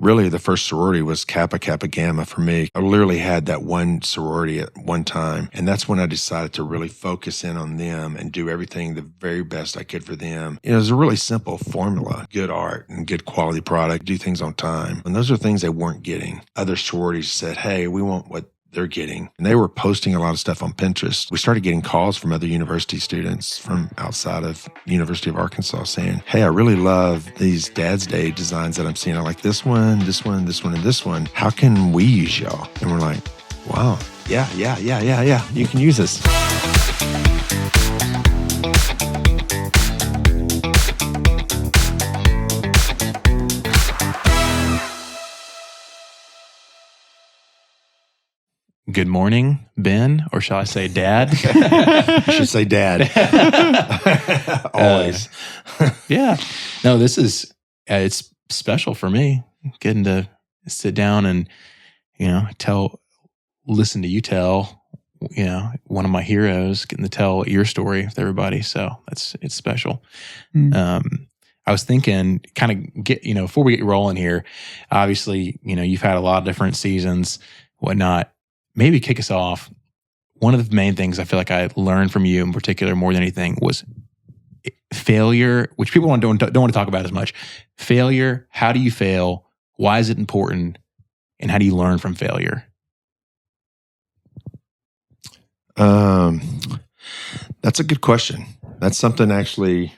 really the first sorority was Kappa Kappa Gamma for me. I literally had that one sorority at one time. And that's when I decided to really focus in on them and do everything the very best I could for them. It was a really simple formula: good art and good quality product, do things on time. And those are things they weren't getting. Other sororities said, hey, we want what they're getting. And they were posting a lot of stuff on Pinterest. We started getting calls from other university students from outside of University of Arkansas saying, hey, I really love these Dad's Day designs that I'm seeing. I like this one, this one, this one, and this one. How can we use y'all? And we're like, wow, yeah. You can use us. Good morning, Ben, or shall I say Dad? You should say Dad. Always. Yeah. No, this is, it's special for me getting to sit down and, listen to you tell, one of my heroes, getting to tell your story with everybody. So it's special. I was thinking kind of before we get rolling here, obviously, you've had a lot of different seasons, whatnot. Maybe kick us off. One of the main things I feel like I learned from you in particular more than anything was failure, which people don't want to talk about as much. Failure, how do you fail? Why is it important? And how do you learn from failure? That's a good question. That's something actually,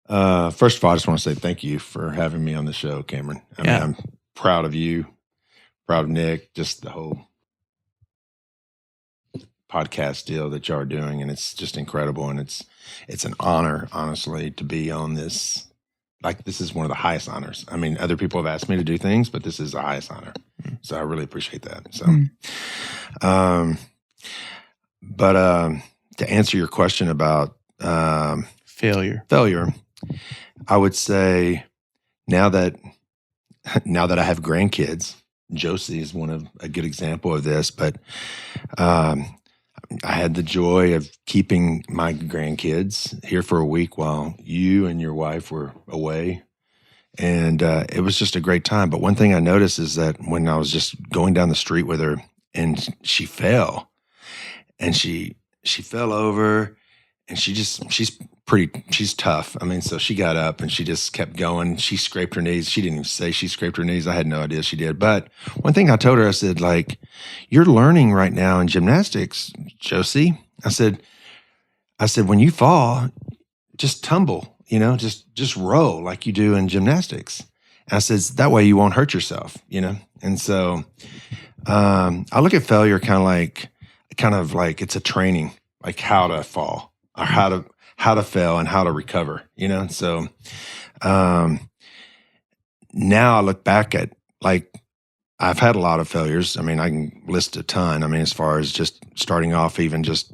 first of all, I just want to say thank you for having me on the show, Cameron. I mean, I'm proud of you, proud of Nick, just the whole podcast deal that y'all are doing, and it's just incredible. And it's an honor, honestly, to be on this. Like, this is one of the highest honors. I mean, other people have asked me to do things, but this is the highest honor. So I really appreciate that. So, but to answer your question about failure, I would say now that I have grandkids, Josie is a good example of this, but I had the joy of keeping my grandkids here for a week while you and your wife were away. And it was just a great time. But one thing I noticed is that when I was just going down the street with her and she fell, and she fell over, and she's tough. I mean, so she got up and she just kept going. She scraped her knees. She didn't even say she scraped her knees. I had no idea she did. But one thing I told her, I said, like, you're learning right now in gymnastics, Josie. I said, when you fall, just tumble, just roll like you do in gymnastics. And I said, that way you won't hurt yourself, And so I look at failure kind of like it's a training, like how to fall or how to fail and how to recover, So now I look back at, like, I've had a lot of failures. I mean, I can list a ton. I mean, as far as just starting off, even just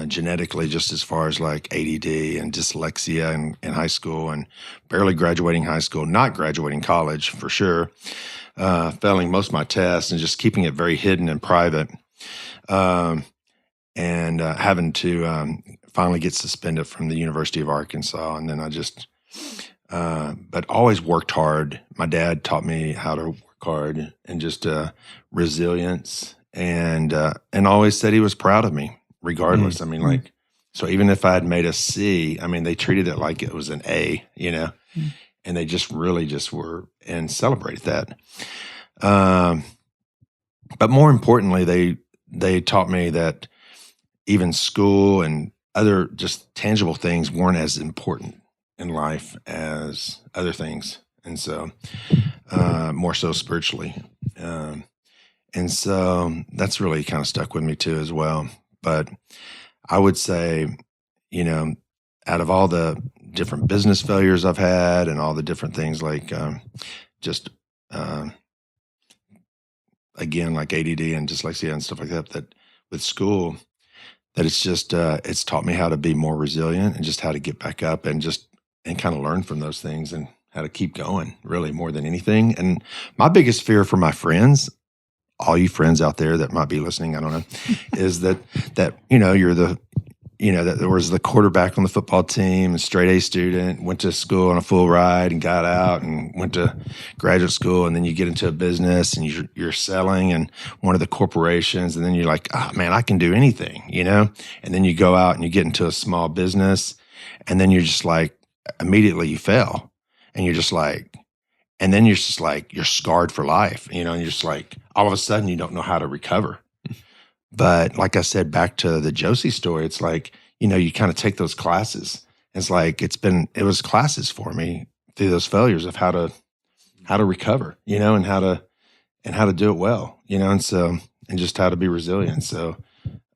genetically, just as far as like ADD and dyslexia in high school, and barely graduating high school, not graduating college for sure, failing most of my tests and just keeping it very hidden and private. And having to finally get suspended from the University of Arkansas. And then I just, but always worked hard. My dad taught me how to work hard and just resilience, and always said he was proud of me regardless. I mean, so even if I had made a C, I mean, they treated it like it was an A, and they just really just were and celebrated that. But more importantly, they taught me that even school and other just tangible things weren't as important in life as other things. And so, more so spiritually. And so that's really kind of stuck with me too as well. But I would say, out of all the different business failures I've had and all the different things like again, like ADD and dyslexia and stuff like that with school, that it's just, it's taught me how to be more resilient and just how to get back up and kind of learn from those things and how to keep going, really, more than anything. And my biggest fear for my friends, all you friends out there that might be listening, I don't know, is that you're that there was the quarterback on the football team, a straight A student, went to school on a full ride and got out and went to graduate school. And then you get into a business and you're selling in one of the corporations. And then you're like, oh man, I can do anything, and then you go out and you get into a small business and then you're just like, immediately you fail and you're just like, and then you're just like, you're scarred for life, and you're just like, all of a sudden you don't know how to recover. But like I said, back to the Josie story, it's like, you kind of take those classes. It's like, it was classes for me through those failures of how to recover, and how to do it well, and just how to be resilient. So,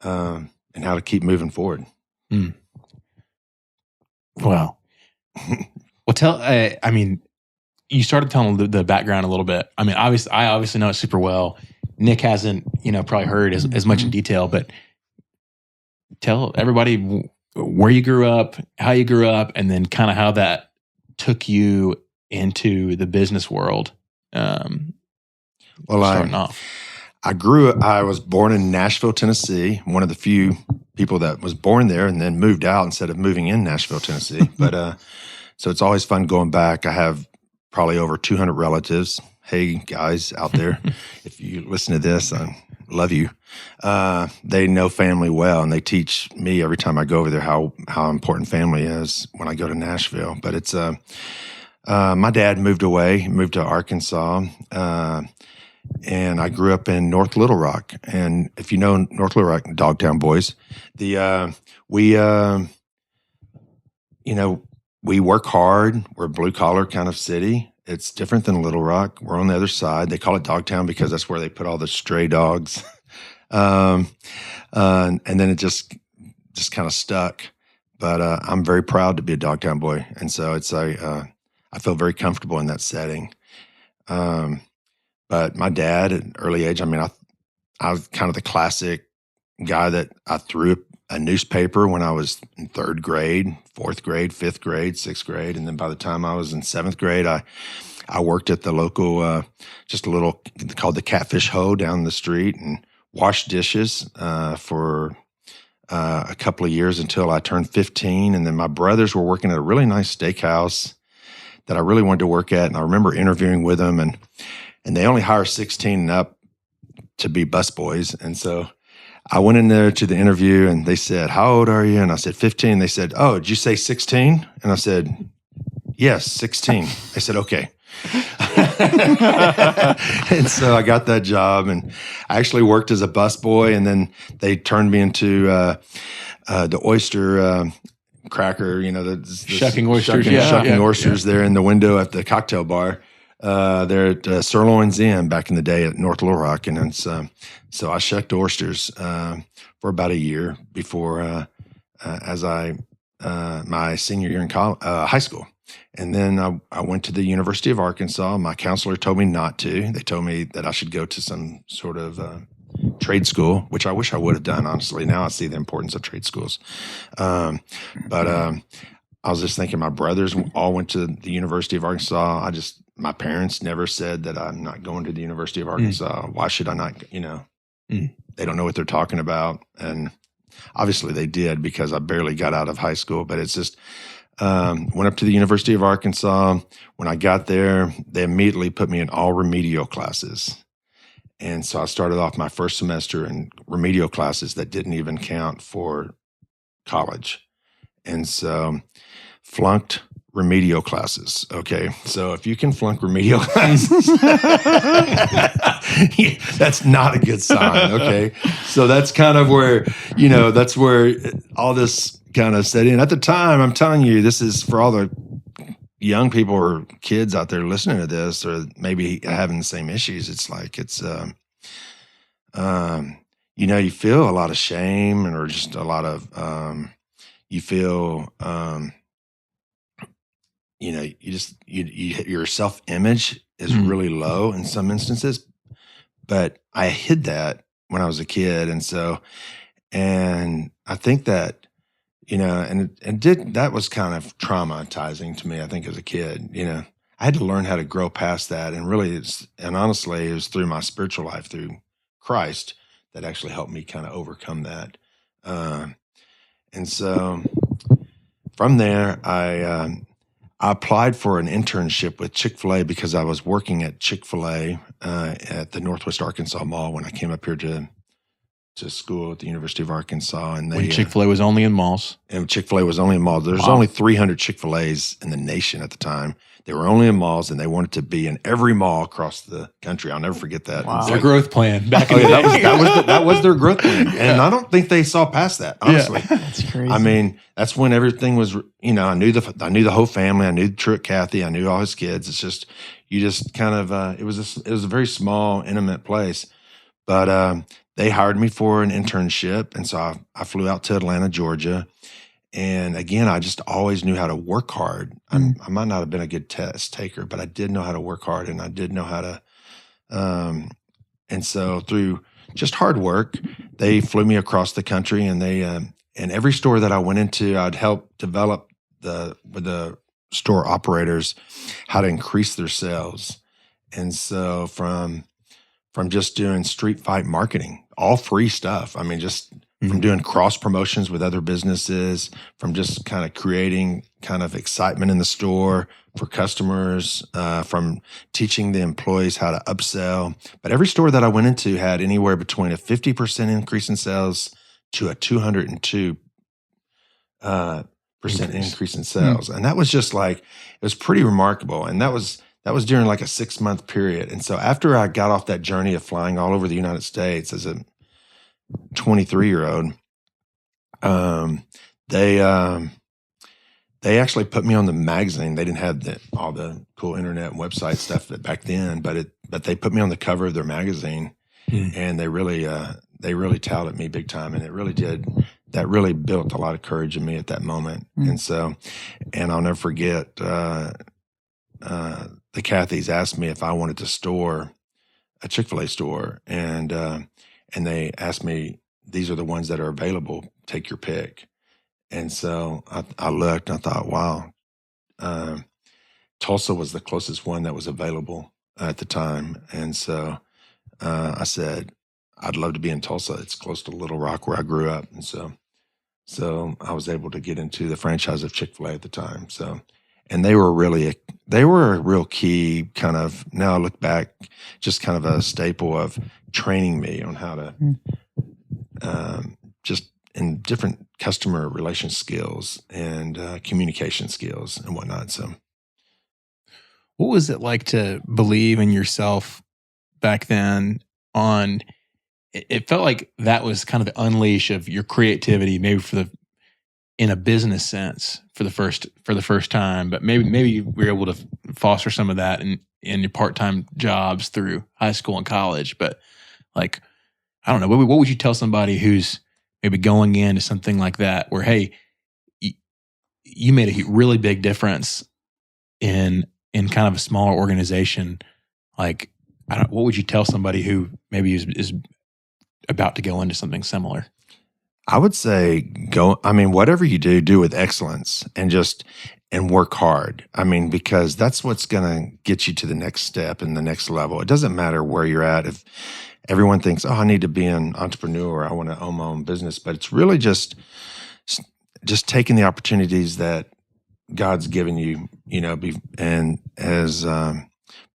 and how to keep moving forward. Mm. Wow. Well, you started telling the background a little bit. I mean, I obviously know it super well. Nick hasn't, probably heard as much in detail, but tell everybody where you grew up, how you grew up, and then kind of how that took you into the business world. Starting off. I was born in Nashville, Tennessee. One of the few people that was born there and then moved out instead of moving in Nashville, Tennessee. But so it's always fun going back. I have probably over 200 relatives. Hey, guys out there, if you listen to this, I love you. They know family well, and they teach me every time I go over there how important family is when I go to Nashville. But it's my dad moved away, moved to Arkansas, and I grew up in North Little Rock. And if you know North Little Rock, Dogtown boys, we work hard. We're a blue collar kind of city. It's different than Little Rock. We're on the other side. They call it Dogtown because that's where they put all the stray dogs. And then it just kind of stuck. But I'm very proud to be a Dogtown boy. And so I feel very comfortable in that setting. But my dad at an early age, I was kind of the classic guy that I threw a newspaper when I was in third grade, fourth grade, fifth grade, sixth grade. And then by the time I was in seventh grade, I worked at the local, just a little called the Catfish Hoe down the street and washed dishes for a couple of years until I turned 15. And then my brothers were working at a really nice steakhouse that I really wanted to work at. And I remember interviewing with them, and they only hire 16 and up to be busboys. And so I went in there to the interview and they said, "How old are you?" And I said, 15. They said, "Oh, did you say 16? And I said, "Yes, 16. They said, "Okay." And so I got that job, and I actually worked as a busboy, and then they turned me into the oyster cracker, shucking oysters, shucking oysters there in the window at the cocktail bar. There at Sirloin's Inn back in the day at North Little Rock. And it's, so I shucked oysters for about a year before my senior year in high school. And then I went to the University of Arkansas. My counselor told me not to. They told me that I should go to some sort of trade school, which I wish I would have done, honestly. Now I see the importance of trade schools. But I was just thinking, my brothers all went to the University of Arkansas. My parents never said that I'm not going to the University of Arkansas. Why should I not, They don't know what they're talking about. And obviously they did, because I barely got out of high school, but it's just, went up to the University of Arkansas. When I got there, they immediately put me in all remedial classes. And so I started off my first semester in remedial classes that didn't even count for college. And so flunked remedial classes. Okay. So if you can flunk remedial classes, that's not a good sign. Okay. So that's kind of where, that's where all this kind of set in. At the time, I'm telling you, this is for all the young people or kids out there listening to this, or maybe having the same issues. It's like, you feel a lot of shame, or just a lot of, you feel, your self-image is really low in some instances, but I hid that when I was a kid. And I think that, that was kind of traumatizing to me, I think, as a kid. I had to learn how to grow past that. And really, honestly, it was through my spiritual life, through Christ, that actually helped me kind of overcome that. And so from there, I applied for an internship with Chick-fil-A because I was working at Chick-fil-A at the Northwest Arkansas Mall when I came up here to school at the University of Arkansas. And when Chick-fil-A was only in malls. And Chick-fil-A was only in malls. There's only 300 Chick-fil-A's in the nation at the time. They were only in malls, and they wanted to be in every mall across the country. I'll never forget that. Wow. Their growth plan back in the day. That was their growth plan. And I don't think they saw past that, honestly. Yeah. That's crazy. I mean, that's when everything was, I knew the whole family. I knew Truett Cathy. I knew all his kids. It's just, you just kind of, it was a very small, intimate place. But they hired me for an internship. And so I flew out to Atlanta, Georgia. And again, I just always knew how to work hard. I might not have been a good test taker, but I did know how to work hard, and I did know how to. And so through just hard work, they flew me across the country, and they and every store that I went into, I'd help develop with the store operators how to increase their sales. And so from just doing street fight marketing, all free stuff. I mean, just from doing cross promotions with other businesses, from just kind of creating kind of excitement in the store for customers, from teaching the employees how to upsell. But every store that I went into had anywhere between a 50% increase in sales to a 202% increase in sales. And that was just like, it was pretty remarkable. And that was during like a 6-month period. And so after I got off that journey of flying all over the United States as a 23-year-old, they actually put me on the magazine. They didn't have all the cool internet and website stuff back then, but they put me on the cover of their magazine, and they really touted me big time, and it really did. That really built a lot of courage in me at that moment. And so, and I'll never forget, the Cathys asked me if I wanted to store a Chick-fil-A store, and they asked me, these are the ones that are available, take your pick. And so I looked and I thought, wow, Tulsa was the closest one that was available at the time. And so I said, I'd love to be in Tulsa. It's close to Little Rock where I grew up. And so I was able to get into the franchise of Chick-fil-A at the time. So, and they were a real key kind of, now I look back, just kind of a staple of training me on how to just in different customer relation skills and communication skills and whatnot. So what was it like to believe in yourself back then? It felt like that was kind of the unleash of your creativity, maybe in a business sense for the first time, but maybe you were able to foster some of that in your part-time jobs through high school and college. But like, I don't know, what would you tell somebody who's maybe going into something like that, where, hey, you made a really big difference in kind of a smaller organization? Like, what would you tell somebody who maybe is about to go into something similar? I would say whatever you do with excellence and work hard. I mean, because that's what's going to get you to the next step and the next level. It doesn't matter where you're at. If everyone thinks, oh, I need to be an entrepreneur, I want to own my own business, but it's really just taking the opportunities that God's given you, and has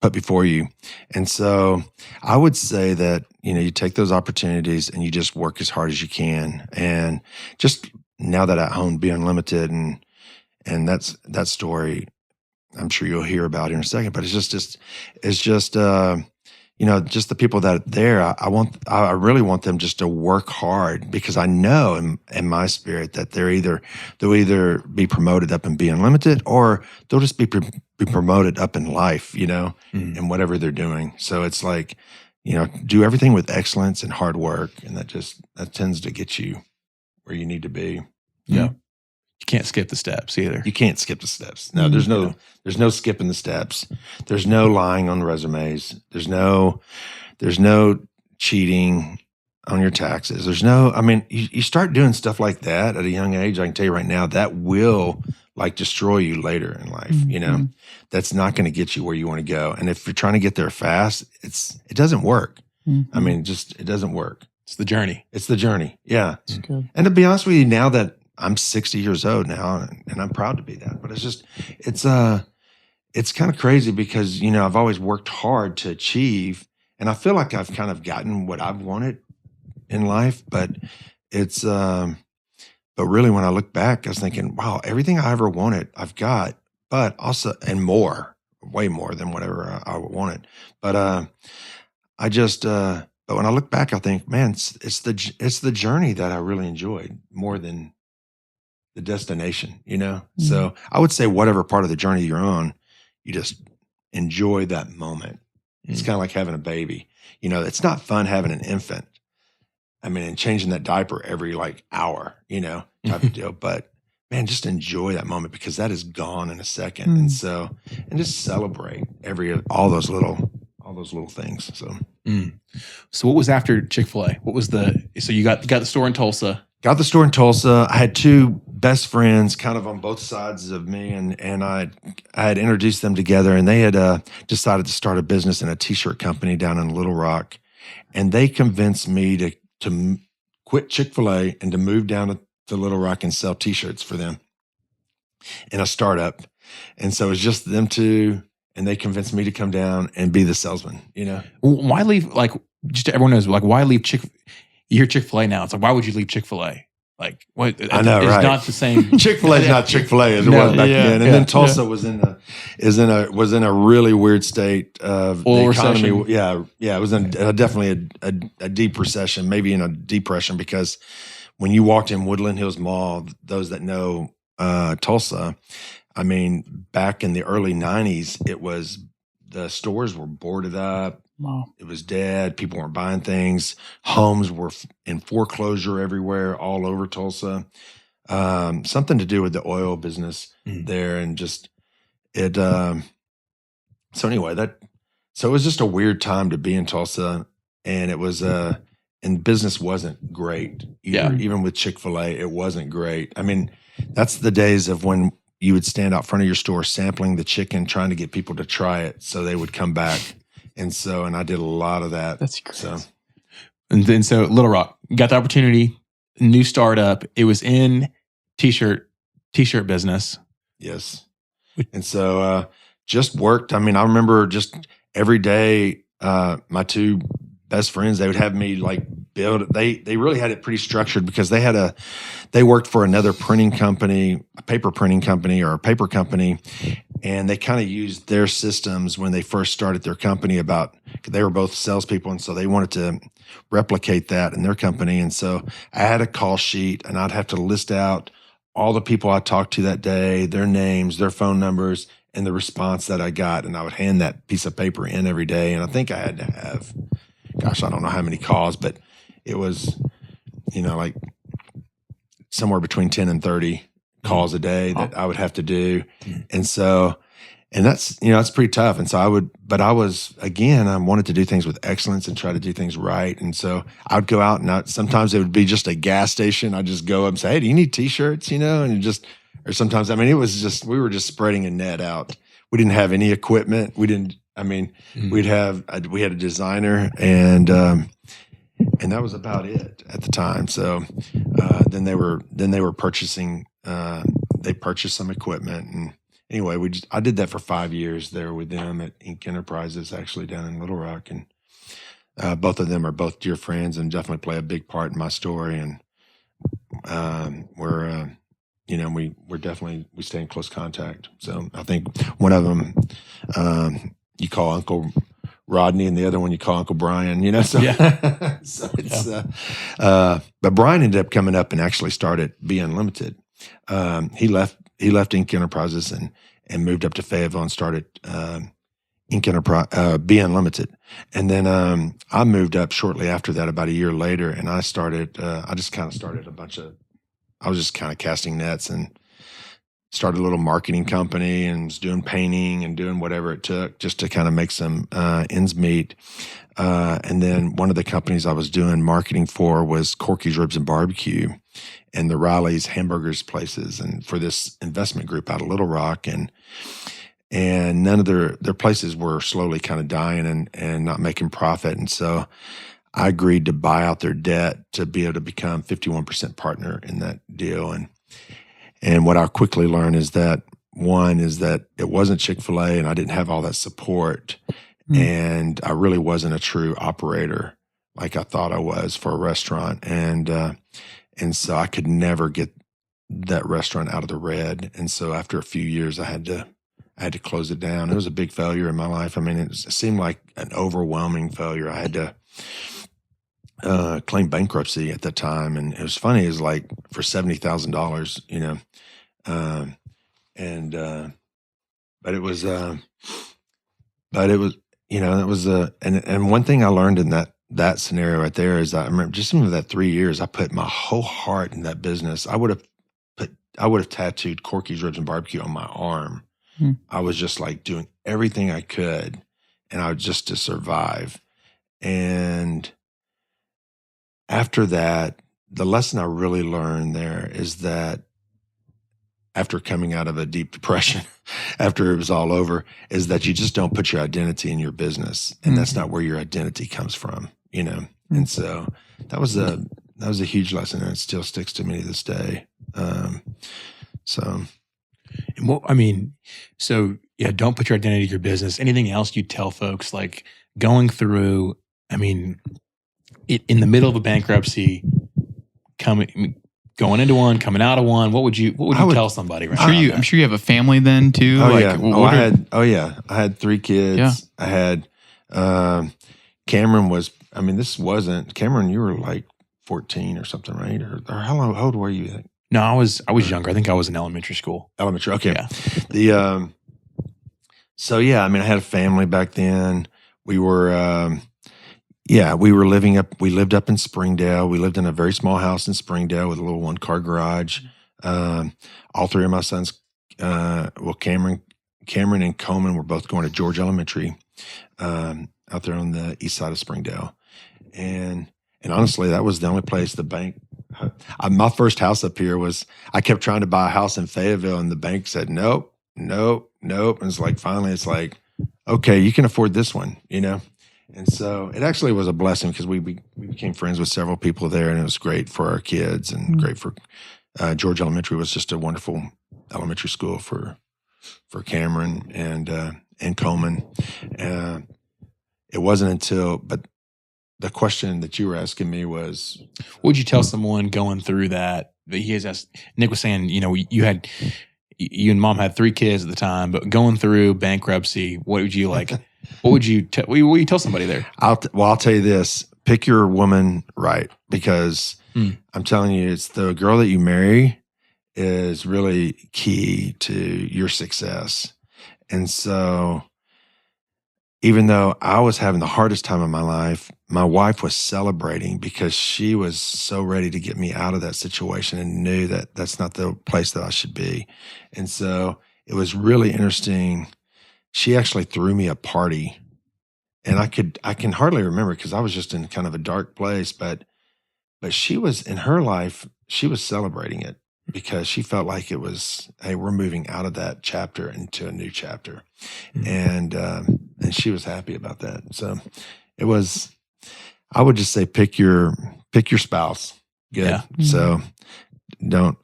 put before you. And so I would say that, you take those opportunities and you just work as hard as you can. And just now that I own B-Unlimtied, and that story, I'm sure you'll hear about here in a second, but it's just just the people that are there, I really want them just to work hard, because I know in my spirit that they'll either be promoted up in B-Unlimtied, or they'll just be promoted up in life, in whatever they're doing. So it's like, do everything with excellence and hard work, and that tends to get you where you need to be. Yeah. You can't skip the steps either. You can't skip the steps. No, there's no skipping the steps. There's no lying on resumes. There's no cheating on your taxes. You start doing stuff like that at a young age, I can tell you right now, that will destroy you later in life. Mm-hmm. That's not going to get you where you want to go. And if you're trying to get there fast, it doesn't work. Mm-hmm. It doesn't work. It's the journey. It's the journey. Yeah. That's good. And to be honest with you, now that I'm 60 years old now, and I'm proud to be that. But it's kind of crazy because, I've always worked hard to achieve, and I feel like I've kind of gotten what I've wanted in life, but but really when I look back, I was thinking, wow, everything I ever wanted, I've got, but also, and more, way more than whatever I wanted. But, but when I look back, I think, man, it's the journey that I really enjoyed more than the destination, So I would say whatever part of the journey you're on, you just enjoy that moment. It's kind of like having a baby. It's not fun having an infant. I mean, and changing that diaper every hour, type of deal. But man, just enjoy that moment because that is gone in a second. And and just celebrate all those little things. So what was after Chick-fil-A? What was so you got the store in Tulsa? Got the store in Tulsa. I had two best friends kind of on both sides of me, and I had introduced them together, and they had decided to start a business in a t-shirt company down in Little Rock. And they convinced me to quit Chick-fil-A and to move down to Little Rock and sell t-shirts for them in a startup. And so it was just them two, and they convinced me to come down and be the salesman, Why leave, just so everyone knows, why leave you hear Chick-fil-A now. It's why would you leave Chick-fil-A? What? I know, it's right? Not the same. Chick-fil-A is not Chick-fil-A as it was back then. And then Tulsa was in a really weird state of oil the economy. Recession. Yeah, it was in definitely a deep recession, maybe in a depression, because when you walked in Woodland Hills Mall, those that know Tulsa, I mean, back in the early 90s, the stores were boarded up. Wow. It was dead. People weren't buying things. Homes were in foreclosure everywhere, all over Tulsa. Something to do with the oil business there, and just it. So anyway, so it was just a weird time to be in Tulsa, and it was and business wasn't great either. Yeah. Even with Chick-fil-A, it wasn't great. I mean, that's the days of when you would stand out front of your store sampling the chicken, trying to get people to try it so they would come back. And I did a lot of that. That's great. And then Little Rock, got the opportunity, new startup. It was in t-shirt business. Yes. And just worked. I mean, I remember just every day, my two best friends, they would have me build. They really had it pretty structured because they worked for another printing company, a paper printing company or a paper company. And they kind of used their systems when they first started their company they were both salespeople. And so they wanted to replicate that in their company. And so I had a call sheet, and I'd have to list out all the people I talked to that day, their names, their phone numbers, and the response that I got. And I would hand that piece of paper in every day. And I think I had to have, gosh, I don't know how many calls, but it was, somewhere between 10 and 30 calls a day that I would have to do. And that's, it's pretty tough. And so I wanted to do things with excellence and try to do things right. And so I would go out, and sometimes it would be just a gas station. I'd just go up and say, hey, do you need t-shirts? Or sometimes, I mean, it was just, we were just spreading a net out. We didn't have any equipment. We had a designer, and that was about it at the time. So then they were purchasing. They purchased some equipment, and anyway, I did that for 5 years there with them at Inc. Enterprises, actually down in Little Rock, and both of them are both dear friends and definitely play a big part in my story. And we stay in close contact. So I think one of them you call Uncle Rodney, and the other one you call Uncle Brian, So, yeah. So it's, but Brian ended up coming up and actually started B-Unlimtied. He left Inc. Enterprises and moved up to Fayetteville and started Inc. Enterprise, B-Unlimtied. And then I moved up shortly after that, about a year later, and I just kind of started I was just kind of casting nets and started a little marketing company and was doing painting and doing whatever it took just to kind of make some ends meet. And then one of the companies I was doing marketing for was Corky's Ribs and Barbecue and the Riley's Hamburgers places, and for this investment group out of Little Rock. And none of their places were slowly kind of dying and not making profit. And so I agreed to buy out their debt to be able to become 51% partner in that deal. And And what I quickly learned is that one is that it wasn't Chick-fil-A and I didn't have all that support. And I really wasn't a true operator like I thought I was for a restaurant. And so I could never get that restaurant out of the red. And so after a few years, I had to close it down. It was a big failure in my life. I mean, it seemed like an overwhelming failure. I had to claim bankruptcy at that time. And it was funny, it was like for $70,000, you know. But it was, you know, it was and one thing I learned in that scenario right there is I remember just some of that 3 years, I put my whole heart in that business. I would have tattooed Corky's Ribs and Barbecue on my arm. I was just like doing everything I could, and I was just to survive. And after that, the lesson I really learned there is that after coming out of a deep depression, after it was all over, is that you just don't put your identity in your business. And that's not where your identity comes from, you know? And so that was a huge lesson, and it still sticks to me to this day. So yeah, don't put your identity in your business. Anything else you'd tell folks, like going through, I mean, in the middle of a bankruptcy, going into one, coming out of one, what would you tell somebody? Right I'm sure you have a family then too. Oh, yeah. I had 3 kids. Yeah. I had Cameron was. I mean, Cameron. You were like 14 or something, right? Or how old were you? No, I was younger. I think I was in elementary school. Elementary. Okay. Yeah. So yeah, I mean, I had a family back then. We were. We lived up in Springdale. We lived in a very small house in Springdale with a little 1-car garage. All 3 of my sons, Cameron and Coleman were both going to George Elementary, out there on the east side of Springdale. And honestly, that was the only place the bank, my first house up here was, I kept trying to buy a house in Fayetteville, and the bank said, nope. And it's like, finally, it's like, okay, you can afford this one, you know? And so it actually was a blessing because we became friends with several people there, and it was great for our kids and great for George Elementary was just a wonderful elementary school for Cameron and Coleman. It wasn't until, but the question that you were asking me was, what would you tell someone going through that? He has asked, Nick was saying, you know, you and mom had 3 kids at the time, but going through bankruptcy, what would you like? What would you tell somebody there? I'll tell you this: pick your woman right, because I'm telling you, it's the girl that you marry is really key to your success. And so, even though I was having the hardest time of my life, my wife was celebrating because she was so ready to get me out of that situation and knew that that's not the place that I should be. And so it was really interesting. She actually threw me a party, and I can hardly remember because I was just in kind of a dark place, but she was, in her life, she was celebrating it because she felt like it was, hey, we're moving out of that chapter into a new chapter. And she was happy about that. So it was, I would just say, pick your spouse. Good. Yeah. So don't,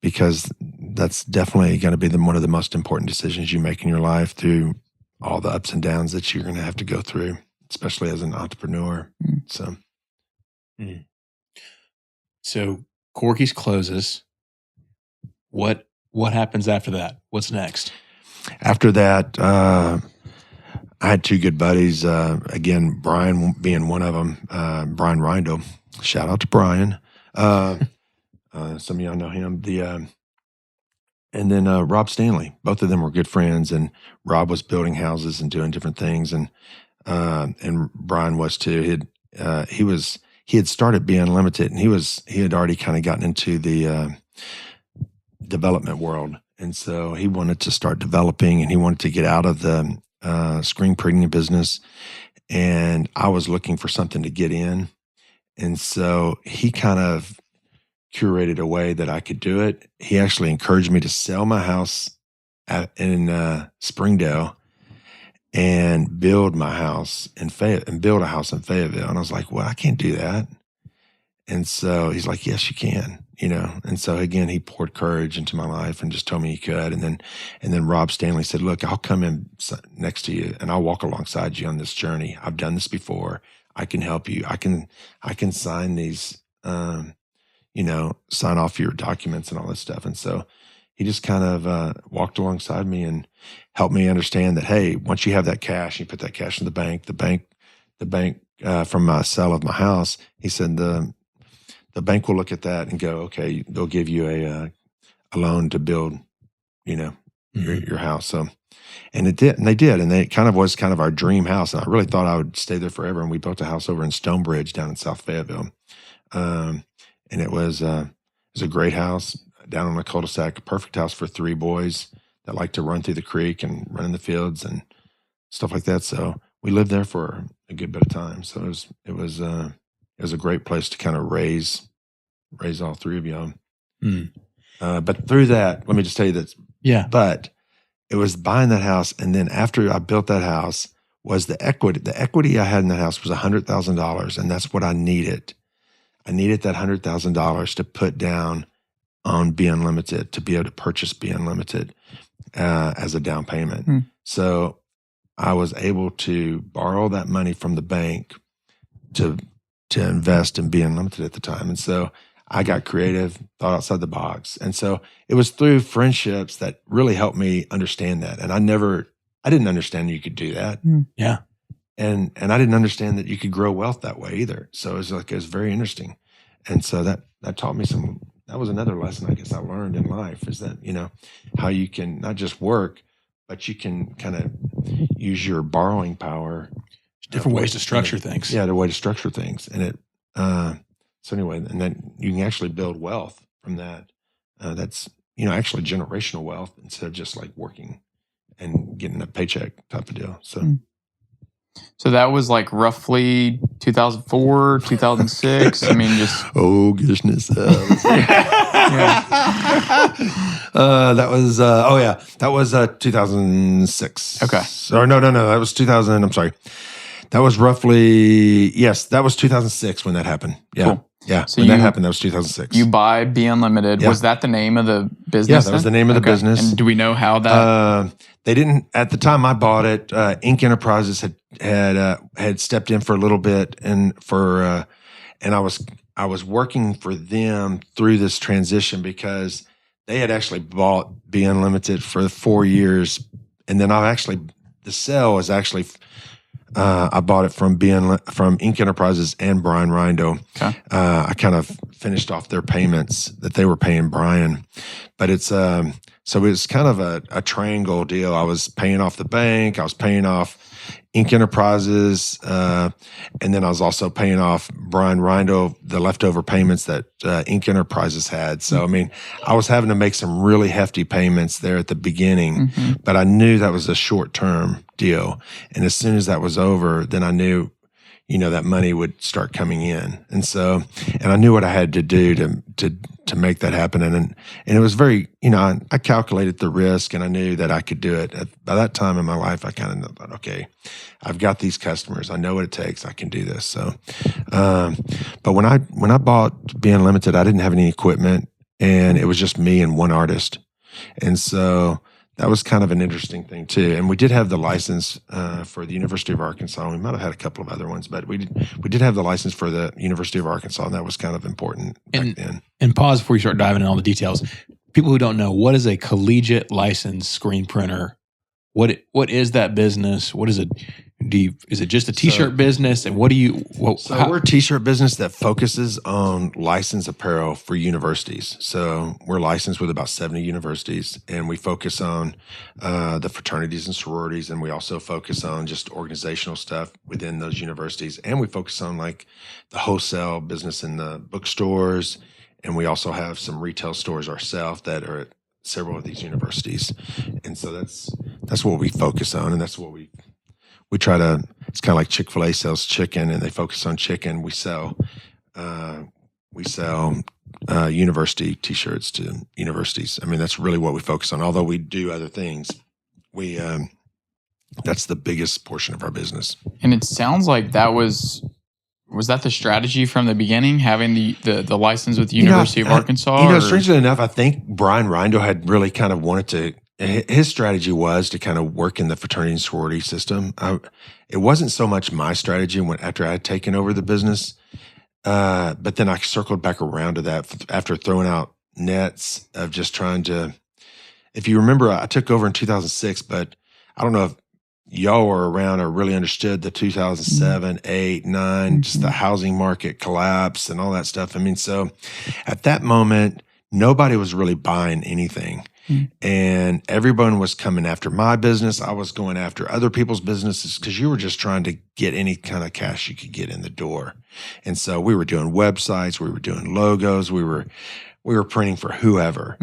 because that's definitely going to be one of the most important decisions you make in your life through all the ups and downs that you're going to have to go through, especially as an entrepreneur. So Corky's closes. What happens after that? What's next? After that, I had 2 good buddies. Again, Brian being one of them. Brian Reindl. Shout out to Brian. Some of y'all know him. And then Rob Stanley. Both of them were good friends, and Rob was building houses and doing different things, and Brian was too. He had started B-Unlimtied, and he had already kind of gotten into the development world, and so he wanted to start developing, and he wanted to get out of the screen printing business, and I was looking for something to get in, and so he kind of curated a way that I could do it. He actually encouraged me to sell my house in Springdale and build my house in Fayetteville, and I was like, well, I can't do that. And so he's like, yes, you can. And so again, he poured courage into my life and just told me he could. And then Rob Stanley said, look, I'll come in next to you and I'll walk alongside you on this journey. I've done this before. I can help you. I can sign these, sign off your documents and all this stuff. And so he just kind of walked alongside me and helped me understand that, hey, once you have that cash, you put that cash in the bank from my sale of my house, he said, the bank will look at that and go, okay, they'll give you a loan to build, your house. So, and it did, and they did, and it kind of was our dream house. And I really thought I would stay there forever. And we built a house over in Stonebridge down in South Fayetteville, and it was a great house down on a cul-de-sac, a perfect house for 3 boys that like to run through the creek and run in the fields and stuff like that. So we lived there for a good bit of time. So it was a great place to kind of raise all 3 of y'all. But through that, let me just tell you that. Yeah. But it was buying that house, and then after I built that house, was the equity. The equity I had in that house was $100,000, and that's what I needed. I needed that $100,000 to put down on B-Unlimited, to be able to purchase B-Unlimited as a down payment. So I was able to borrow that money from the bank to invest in B-Unlimited at the time. And so I got creative, thought outside the box. And so it was through friendships that really helped me understand that. And I didn't understand you could do that. Yeah. And I didn't understand that you could grow wealth that way either. So it was very interesting. And so that taught me that was another lesson I guess I learned in life, is that, how you can not just work, but you can kind of use your borrowing power. Different ways to structure things. Yeah, the way to structure things. And so anyway, and then you can actually build wealth from that. That's, actually generational wealth instead of just like working and getting a paycheck type of deal. So that was like roughly 2004, 2006. I mean, just oh goodness. That was 2006. Okay. Or no, that was 2000. I'm sorry. That was that was 2006 when that happened. Yeah. Cool. Yeah. So when that happened, that was 2006. You buy B-Unlimited. Yeah. Was that the name of the business? Yeah, that was the name of the business. And do we know how that? They didn't, at the time I bought it, Inc. Enterprises had stepped in for a little bit, and I was working for them through this transition because they had actually bought B-Unlimited for 4 years. And then the sale was actually, I bought it from Inc. Enterprises and Brian Rindo. Okay. I kind of finished off their payments that they were paying Brian, but it's so it was kind of a triangle deal. I was paying off the bank, I was paying off Inc. Enterprises, and then I was also paying off Brian Rindo the leftover payments that Inc. Enterprises had. So I mean, I was having to make some really hefty payments there at the beginning, but I knew that was a short-term deal. And as soon as that was over, then I knew, that money would start coming in. And so, and I knew what I had to do to make that happen. And it was very, I calculated the risk, and I knew that I could do it. By that time in my life, I kind of thought, okay, I've got these customers. I know what it takes. I can do this. So, but when I bought B-Unlimited, I didn't have any equipment, and it was just me and one artist. And so that was kind of an interesting thing too. And we did have the license for the University of Arkansas. We might have had a couple of other ones, but we did have the license for the University of Arkansas, and that was kind of important back then. And pause before you start diving in all the details. People who don't know, what is a collegiate licensed screen printer? What is that business? What is it? Is it just a t-shirt business? And we're a t-shirt business that focuses on licensed apparel for universities. So we're licensed with about 70 universities, and we focus on the fraternities and sororities, and we also focus on just organizational stuff within those universities. And we focus on like the wholesale business in the bookstores, and we also have some retail stores ourselves that are at several of these universities. And so that's what we focus on, and that's what we try to. It's kind of like Chick-fil-A sells chicken, and they focus on chicken. We sell university t-shirts to universities. I mean, that's really what we focus on. Although we do other things, that's the biggest portion of our business. And it sounds like that was was that the strategy from the beginning, having the license with the University of Arkansas? Strangely enough, I think Brian Reindl had really kind of wanted to. His strategy was to kind of work in the fraternity and sorority system. It wasn't so much my strategy after I had taken over the business, but then I circled back around to that after throwing out nets of just trying to. If you remember, I took over in 2006, but I don't know if y'all were around or really understood the 2007, 8, 9, just the housing market collapse and all that stuff. I mean, so at that moment, nobody was really buying anything. And everyone was coming after my business. I was going after other people's businesses because you were just trying to get any kind of cash you could get in the door. And so we were doing websites, we were doing logos, we were printing for whoever.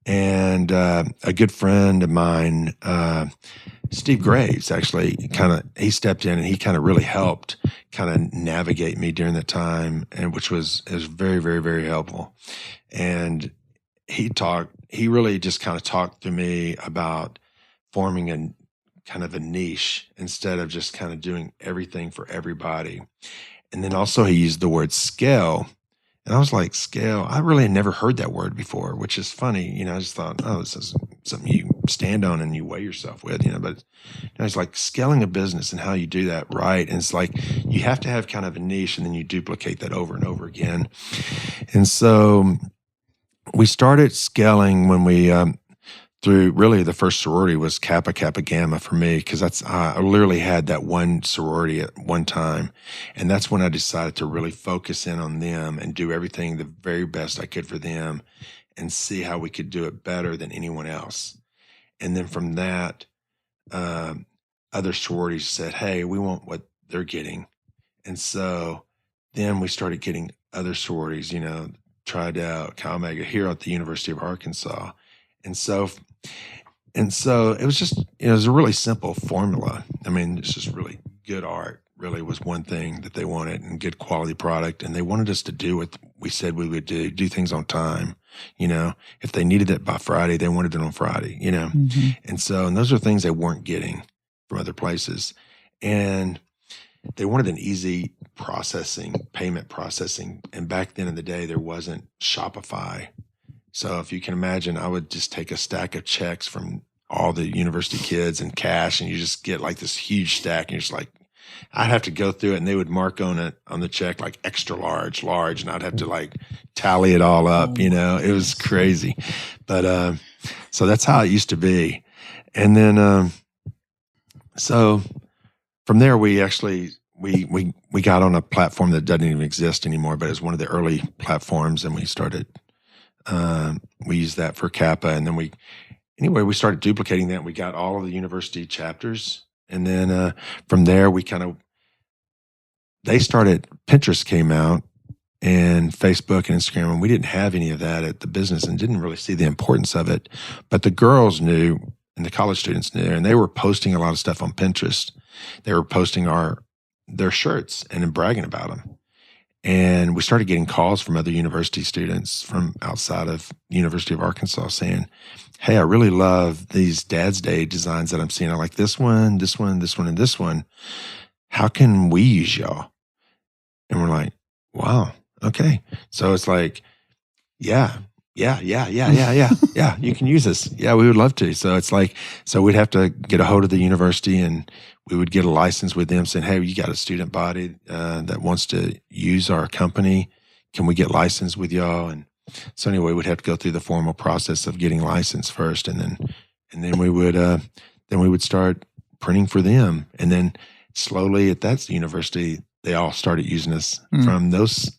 And a good friend of mine, Steve Graves, actually he stepped in and he kind of really helped kind of navigate me during that time, and which was very, very, very helpful. And he really just kind of talked to me about forming a kind of a niche instead of just kind of doing everything for everybody. And then also he used the word scale. And I was like, scale? I really had never heard that word before, which is funny. I just thought, oh, this is something you stand on and you weigh yourself with, but it's like scaling a business and how you do that right. And it's like you have to have kind of a niche and then you duplicate that over and over again. And so we started scaling when we, through really the first sorority was Kappa Kappa Gamma for me, because I literally had that one sorority at one time. And that's when I decided to really focus in on them and do everything the very best I could for them and see how we could do it better than anyone else. And then from that, other sororities said, hey, we want what they're getting. And so then we started getting other sororities, tried out Chi Omega here at the University of Arkansas. And so it was just, it was a really simple formula. I mean, it's just really good art really was one thing that they wanted, and good quality product. And they wanted us to do what we said we would do things on time. If they needed it by Friday, they wanted it on Friday, And those are things they weren't getting from other places. And they wanted an easy payment processing. And back then in the day, there wasn't Shopify. So if you can imagine, I would just take a stack of checks from all the university kids and cash, and you just get like this huge stack, and you're just like, I'd have to go through it, and they would mark on the check like extra large, and I'd have to like tally it all up. It was crazy. But so that's how it used to be. And then so from there, we actually we got on a platform that doesn't even exist anymore, but it was one of the early platforms, and we started. We used that for Kappa, and then we started duplicating that. We got all of the university chapters, and then from there Pinterest came out, and Facebook and Instagram, and we didn't have any of that at the business and didn't really see the importance of it. But the girls knew, and the college students knew, and they were posting a lot of stuff on Pinterest. They were posting their shirts and then bragging about them. And we started getting calls from other university students from outside of the University of Arkansas saying, hey, I really love these Dad's Day designs that I'm seeing. I like this one, this one, this one, and this one. How can we use y'all? And we're like, wow, okay. So it's like, yeah, you can use this. Yeah, we would love to. So it's like, so we'd have to get a hold of the university, and we would get a license with them saying, hey, you got a student body that wants to use our company. Can we get licensed with y'all? And so anyway, we'd have to go through the formal process of getting licensed first. And then we would start printing for them. And then slowly at that university, they all started using us from those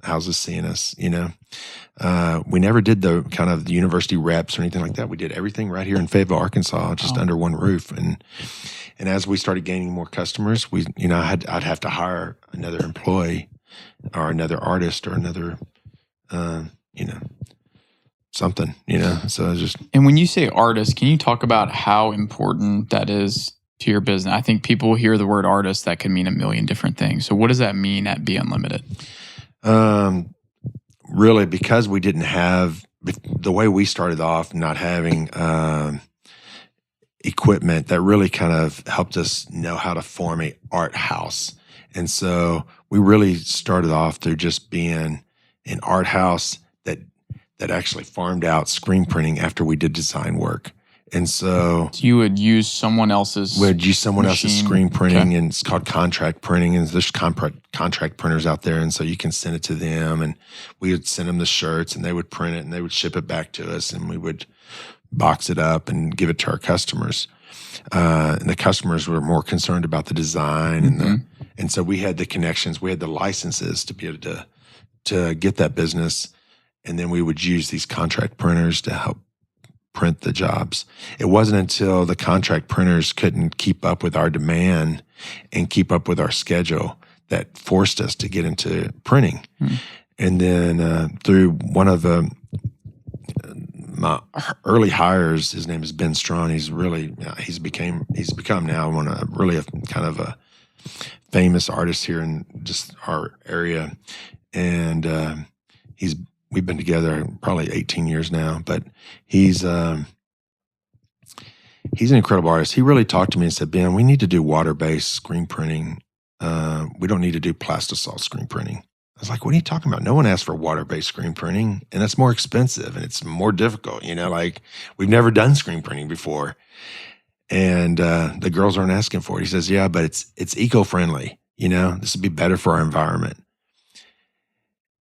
houses, seeing us, We never did the kind of the university reps or anything like that. We did everything right here in Fayetteville, Arkansas, just under one roof. And as we started gaining more customers, I'd have to hire another employee or another artist or another, something, so it's just. And when you say artist, can you talk about how important that is to your business? I think people hear the word artist, that can mean a million different things. So what does that mean at B-Unlimited? Really, because we didn't have, the way we started off not having, equipment that really kind of helped us know how to form a art house. And so we really started off through just being an art house that actually farmed out screen printing after we did design work. And so you would use someone else's else's screen printing, Okay. and it's called contract printing. And there's contract printers out there, and so you can send it to them, and we would send them the shirts, and they would print it, and they would ship it back to us, and we would box it up and give it to our customers. And the customers were more concerned about the design, and so we had the connections, we had the licenses to be able to get that business, and then we would use these contract printers to help print the jobs. It wasn't until the contract printers couldn't keep up with our demand and keep up with our schedule that forced us to get into printing. And then through one of my early hires, his name is Ben Strawn. He's really he's become now one of really a kind of a famous artist here in just our area, and we've been together probably 18 years now, but he's an incredible artist. He really talked to me and said, Ben, we need to do water-based screen printing. We don't need to do plastisol screen printing. I was like, what are you talking about? No one asked for water-based screen printing, and that's more expensive and it's more difficult. Like we've never done screen printing before. And the girls aren't asking for it. He says, yeah, but it's eco-friendly. This would be better for our environment.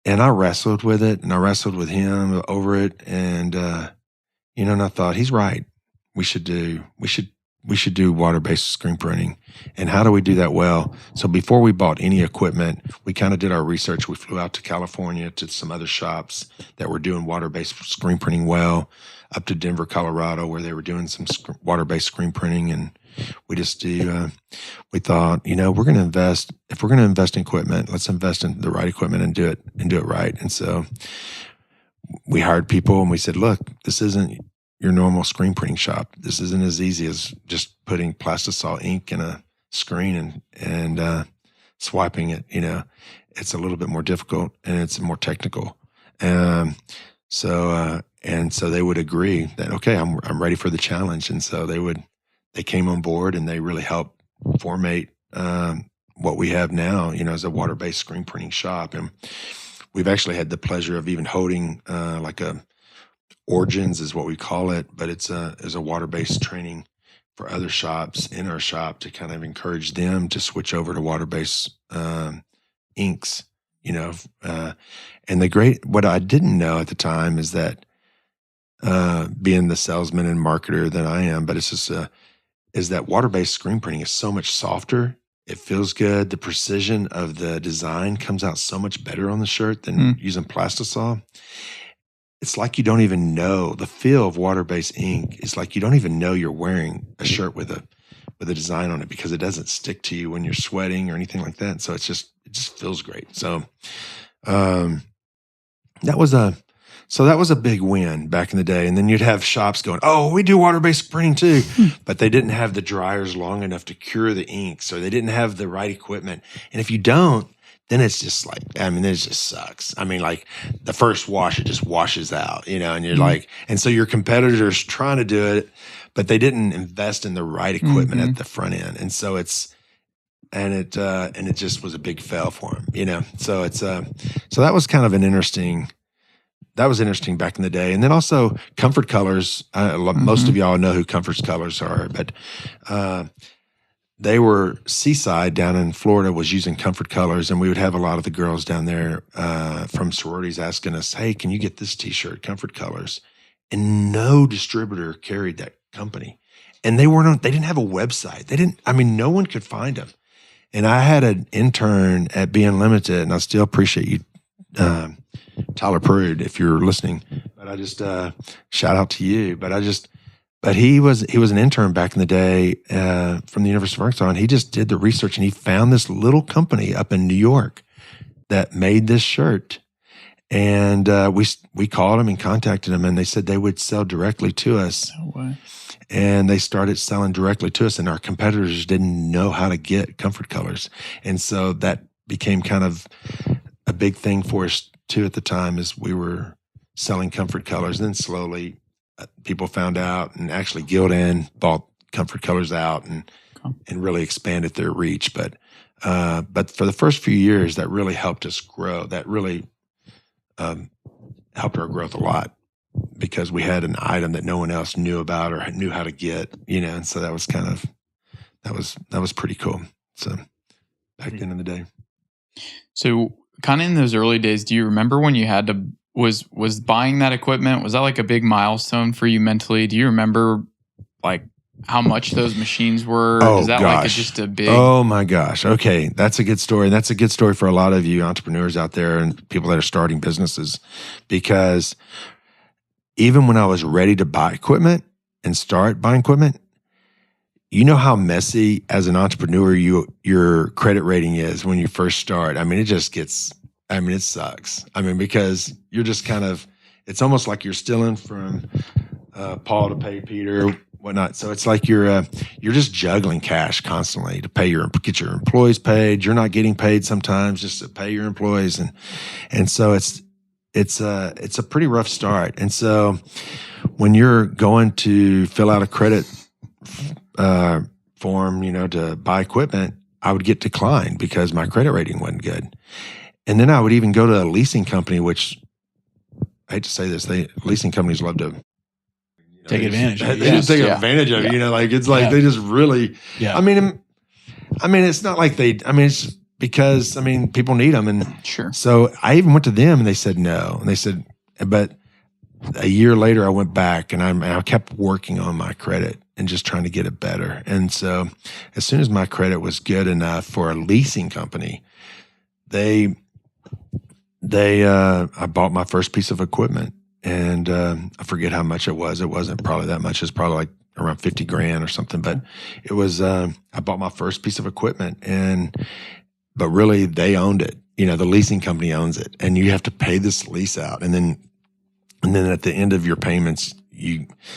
And I wrestled with it, and I wrestled with him over it, and and I thought he's right. We should do water-based screen printing. And how do we do that well? So before we bought any equipment, we kind of did our research. We flew out to California to some other shops that were doing water-based screen printing well, up to Denver, Colorado, where they were doing some water-based screen printing, and we just we thought, we're going to invest. If we're going to invest in equipment, let's invest in the right equipment and do it right. And so we hired people, and we said, look, this isn't your normal screen printing shop. This isn't as easy as just putting plastisol ink in a screen and swiping it. It's a little bit more difficult, and it's more technical. So they would agree that, okay, I'm ready for the challenge. And so they came on board, and they really helped formate what we have now, as a water-based screen printing shop. And we've actually had the pleasure of even holding like a Origins is what we call it, but it's a water-based training for other shops in our shop to kind of encourage them to switch over to water-based inks, and what I didn't know at the time is that being the salesman and marketer that I am, but it's just is that water-based screen printing is so much softer. It feels good. The precision of the design comes out so much better on the shirt than using plastisol. It's like you don't even know the feel of water-based ink. It's like you don't even know you're wearing a shirt with a design on it because it doesn't stick to you when you're sweating or anything like that. So it just feels great. So that was a big win back in the day. And then you'd have shops going, oh, we do water-based printing too. But they didn't have the dryers long enough to cure the ink. So they didn't have the right equipment. And if you don't, then it's just like, it just sucks. Like the first wash, it just washes out, and you're like, and so your competitors trying to do it, but they didn't invest in the right equipment at the front end. And so it just was a big fail for them, So so that was kind of interesting back in the day. And then also Comfort Colors. Most of y'all know who Comfort Colors are, but they were Seaside down in Florida was using Comfort Colors, and we would have a lot of the girls down there from sororities asking us, hey, can you get this t-shirt, Comfort Colors? And no distributor carried that company. And they didn't have a website. No one could find them. And I had an intern at B-Unlimtied, and I still appreciate you, Tyler Prude, if you're listening. But I just shout out to you. But he was an intern back in the day from the University of Arkansas, and he just did the research, and he found this little company up in New York that made this shirt. And we called them and contacted them, and they said they would sell directly to us. No way. And they started selling directly to us, and our competitors didn't know how to get Comfort Colors. And so that became kind of a big thing for us too at the time, as we were selling Comfort Colors. And then slowly people found out, and actually Gildan bought Comfort Colors out and Okay. really expanded their reach. But for the first few years, that really helped us grow. That really helped our growth a lot because we had an item that no one else knew about or knew how to get, and so that was that was pretty cool. So back then in the day. So kind of in those early days, do you remember when you had to, was buying that equipment, was that like a big milestone for you mentally? Do you remember like how much those machines were? Oh, Is that gosh. like just a big? Oh my gosh. Okay. That's a good story. That's a good story for a lot of you entrepreneurs out there and people that are starting businesses, because even when I was ready to buy equipment and start buying equipment, you know how messy as an entrepreneur your credit rating is when you first start. I mean, it sucks. I mean, because you're just it's almost like you're stealing from Paul to pay Peter, whatnot. So it's like you're just juggling cash constantly to get your employees paid. You're not getting paid sometimes just to pay your employees, and so it's a pretty rough start. And so when you're going to fill out a credit form, to buy equipment, I would get declined because my credit rating wasn't good. And then I would even go to a leasing company, which I hate to say this, leasing companies love to Take advantage of it. They just take Yeah. advantage of it. Yeah. It's like they just really. Yeah. I mean, it's not like they. I mean, it's because people need them, and Sure. so I even went to them, and they said no, and they said, but a year later I went back, and I kept working on my credit and just trying to get it better. And so as soon as my credit was good enough for a leasing company, I bought my first piece of equipment, and I forget how much it was. It wasn't probably that much. It's probably like around 50 grand or something, but it was, I bought my first piece of equipment, but really they owned it. The leasing company owns it, and you have to pay this lease out. And then at the end of your payments,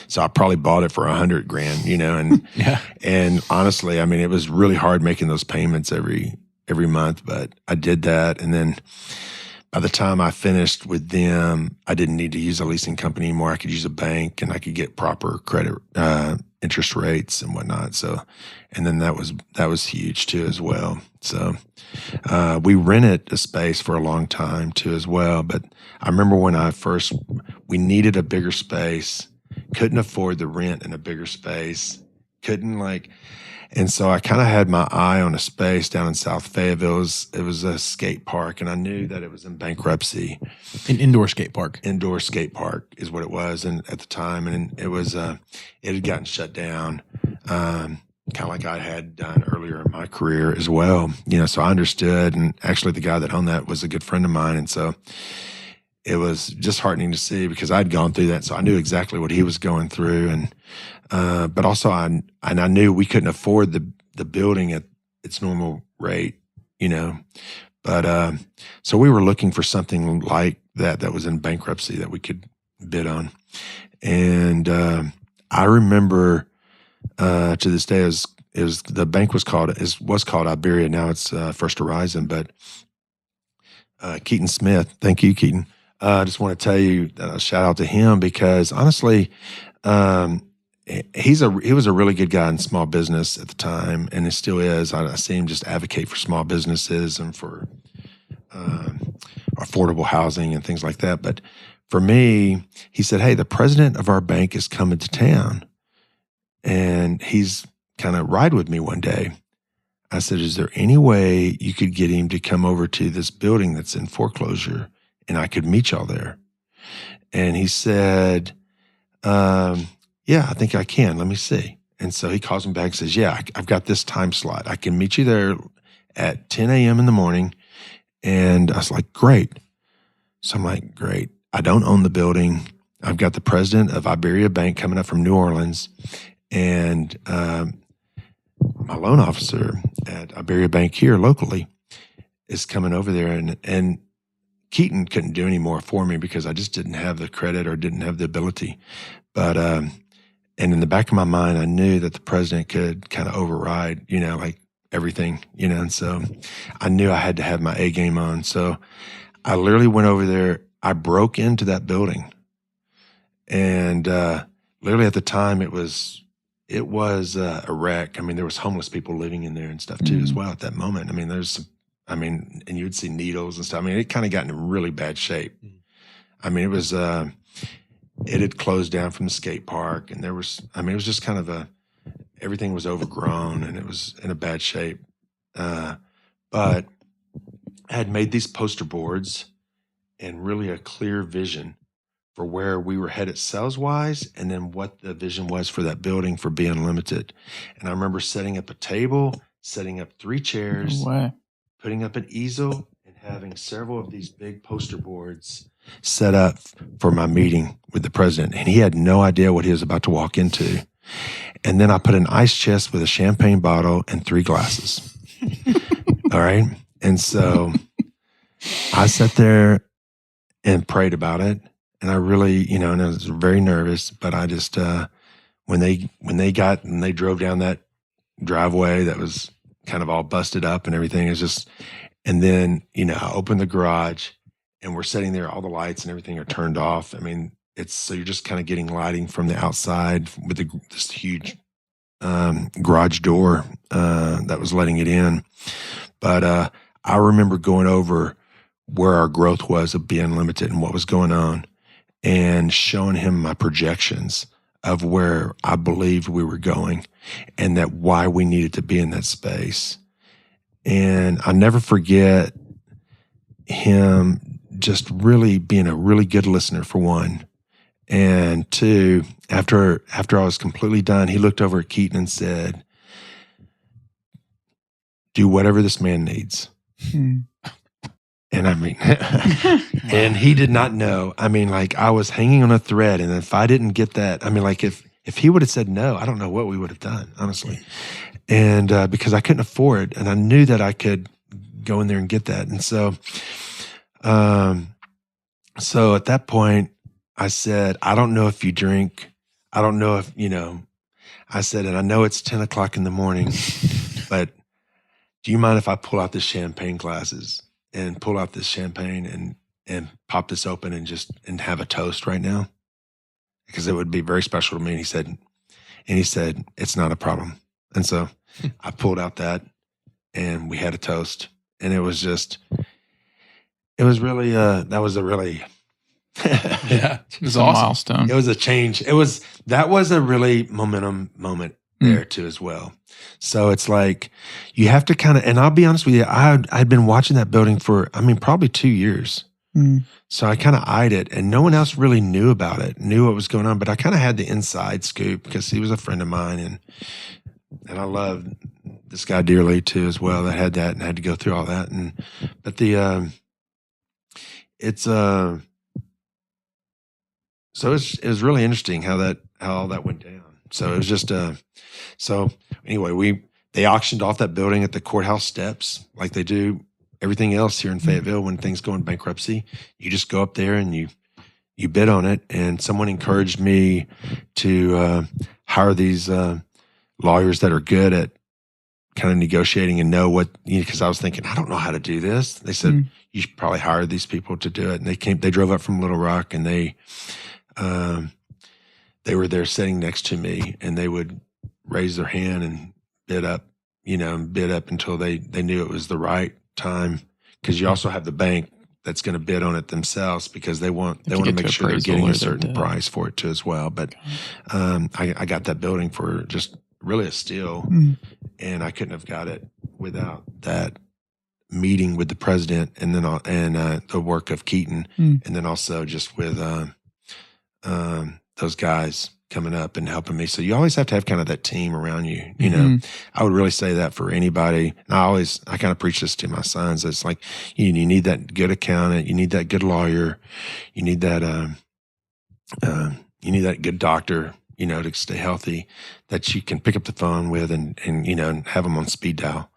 so I probably bought it for 100 grand, and, Yeah. and honestly, it was really hard making those payments every month, but I did that. And then by the time I finished with them, I didn't need to use a leasing company anymore. I could use a bank, and I could get proper credit, interest rates and whatnot. So, and then that was huge too as well. So, we rented a space for a long time too as well. But I remember when we needed a bigger space, couldn't afford the rent in a bigger space, and so I kind of had my eye on a space down in South Fayetteville. It was a skate park, and I knew that it was in bankruptcy. An indoor skate park. Indoor skate park is what it was, and at the time, and it was it had gotten shut down, kind of like I had done earlier in my career as well. So I understood, and actually the guy that owned that was a good friend of mine, and so it was disheartening to see because I'd gone through that, so I knew exactly what he was going through, and but also I knew we couldn't afford the building at its normal rate, But so we were looking for something like that was in bankruptcy that we could bid on, and I remember to this day the bank was called Iberia. Now it's First Horizon, but Keaton Smith. Thank you, Keaton. I just want to tell you a shout out to him because honestly, he was a really good guy in small business at the time, and it still is. I see him just advocate for small businesses and for affordable housing and things like that. But for me, he said, "Hey, the president of our bank is coming to town, and he's kind of ride with me one day." I said, "Is there any way you could get him to come over to this building that's in foreclosure, and I could meet y'all there?" And he said, "Yeah, I think I can. Let me see." And so he calls me back and says, "Yeah, I've got this time slot. I can meet you there at 10 a.m. in the morning." And I was like, "Great." So I'm like, "Great. I don't own the building. I've got the president of Iberia Bank coming up from New Orleans, and my loan officer at Iberia Bank here locally is coming over there." And Keaton couldn't do any more for me because I just didn't have the credit or didn't have the ability. But and in the back of my mind, I knew that the president could kind of override, like everything, and so I knew I had to have my A game on. So I literally went over there. I broke into that building, and literally at the time it was it was a wreck. I mean, there was homeless people living in there and stuff too as well at that moment. I mean, and you would see needles and stuff. I mean, it kind of got in really bad shape. I mean, it was, it had closed down from the skate park, and it was just kind of everything was overgrown and it was in a bad shape. But I had made these poster boards and really a clear vision for where we were headed sales-wise, and then what the vision was for that building for B-Unlimtied. And I remember setting up a table, setting up 3 chairs, putting up an easel, and having several of these big poster boards set up for my meeting with the president. And he had no idea what he was about to walk into. And then I put an ice chest with a champagne bottle and 3 glasses. All right. And so I sat there and prayed about it. And I really, and I was very nervous, but I just, when they drove down that driveway that was kind of all busted up and everything, it was just, and then, I opened the garage and we're sitting there, all the lights and everything are turned off. I mean, so you're just kind of getting lighting from the outside with this huge garage door that was letting it in. But I remember going over where our growth was of B-Unlimtied and what was going on, and showing him my projections of where I believed we were going and that why we needed to be in that space. And I never forget him just really being a really good listener, for one. And 2, after I was completely done, he looked over at Keaton and said, "Do whatever this man needs." And I mean, and he did not know. I mean, like, I was hanging on a thread, and if I didn't get that, I mean, like, if he would have said no, I don't know what we would have done, honestly. And because I couldn't afford, and I knew that I could go in there and get that. And so, so at that point, I said, "I don't know if you drink. I don't know if, I said, and I know it's 10 o'clock in the morning, but do you mind if I pull out the champagne glasses and pull out this champagne and pop this open and have a toast right now? Because it would be very special to me." And he said, "It's not a problem." And so I pulled out that, and we had a toast. And it was really, that was a really, yeah, it was a awesome. milestone. It was a change. That was a really momentum moment there too as well. So it's like, you have to kind of, and I'll be honest with you, I'd been watching that building for, probably 2 years. So I kind of eyed it, and no one else really knew about it, knew what was going on, but I kind of had the inside scoop because he was a friend of mine, and I loved this guy dearly too as well, that had that and had to go through all that. But so it was really interesting how all that went down. So it was just, so anyway, they auctioned off that building at the courthouse steps, like they do everything else here in Fayetteville. When things go in bankruptcy, you just go up there and you bid on it. And someone encouraged me to hire these lawyers that are good at kind of negotiating and know what, because I was thinking, I don't know how to do this. They said, "You should probably hire these people to do it." And they drove up from Little Rock, and they were there sitting next to me, and they would raise their hand and bid up, until they knew it was the right time. Because you also have the bank that's going to bid on it themselves, because they want to make sure they're getting a certain price for it too as well. But I got that building for just really a steal, and I couldn't have got it without that meeting with the president, and then the work of Keaton, and then also just with those guys coming up and helping me. So you always have to have kind of that team around you. I would really say that for anybody. And I kind of preach this to my sons. It's like, you need that good accountant, you need that good lawyer, you need that good doctor, to stay healthy, that you can pick up the phone with and have them on speed dial.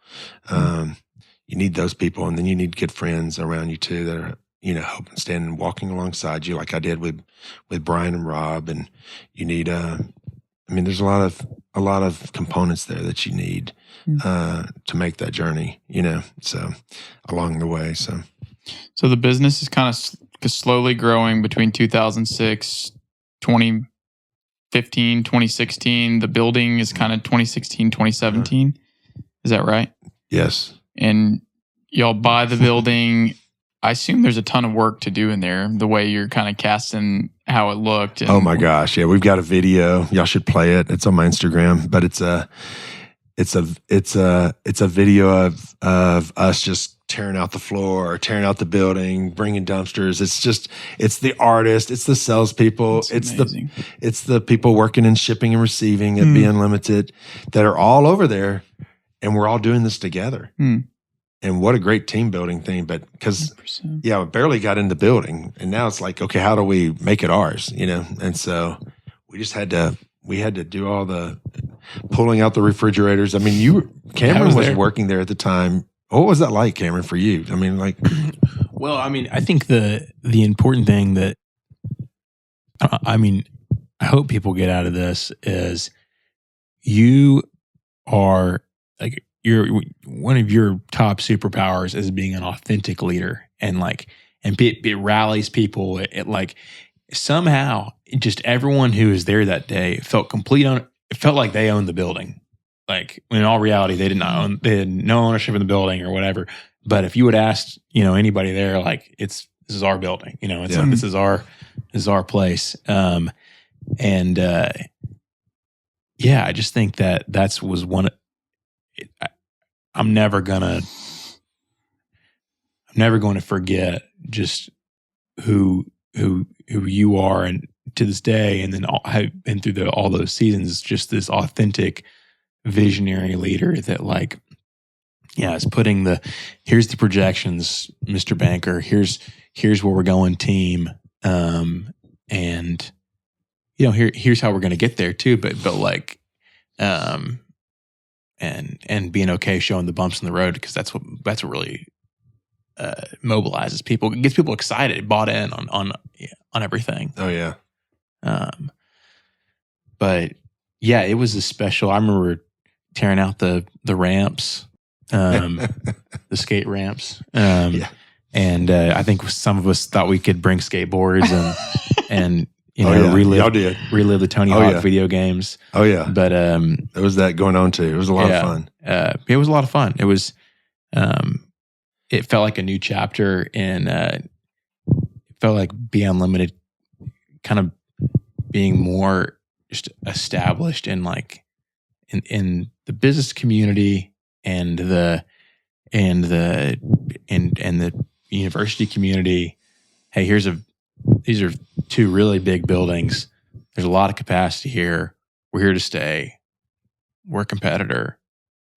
You need those people, and then you need good friends around you too that are, helping, standing, walking alongside you, like I did with Brian and Rob. And you need, there's a lot of components there that you need to make that journey, so along the way. So the business is kind of slowly growing between 2006, 2015, 2016. The building is kind of 2016, 2017. Is that right? Yes. And y'all buy the building. I assume there's a ton of work to do in there, the way you're kind of casting how it looked. And Oh my gosh. Yeah. We've got a video. Y'all should play it. It's on my Instagram, but it's a video of us just tearing out the floor, tearing out the building, bringing dumpsters. It's the artist, it's the salespeople, it's the people working in shipping and receiving at B-Unlimtied that are all over there, and we're all doing this together. And what a great team building thing. But because, I barely got in the building, and now it's like, okay, how do we make it ours? And so we just had to do all the pulling out the refrigerators. I mean, Cameron was working there at the time. What was that like, Cameron, for you? I mean, like, well, I mean, I think the important thing that, I hope people get out of this is you are like, one of your top superpowers is being an authentic leader, and it rallies people. It like somehow just everyone who was there that day felt it felt like they owned the building. Like, in all reality, they had no ownership in the building or whatever. But if you would ask, anybody there, like, this is our building, it's like, this is our place. I just think that was one. I'm never going to forget just who you are, and to this day, and then I've been through all those seasons, just this authentic visionary leader that is putting here's the projections, Mr. Banker, here's where we're going, team, and here's how we're going to get there too, but and being okay showing the bumps in the road, because that's what really mobilizes people, it gets people excited, bought in on everything. Oh yeah. But yeah, it was a special. I remember tearing out the ramps, the skate ramps. And I think some of us thought we could bring skateboards and relive the Tony Hawk video games. Oh yeah. But there was that going on too. It was a lot of fun. It was a lot of fun. It was it felt like a new chapter, and it felt like B-Unlimtied kind of being more just established in in the business community and the university community. Hey, these are two really big buildings. There's a lot of capacity here. We're here to stay. We're a competitor.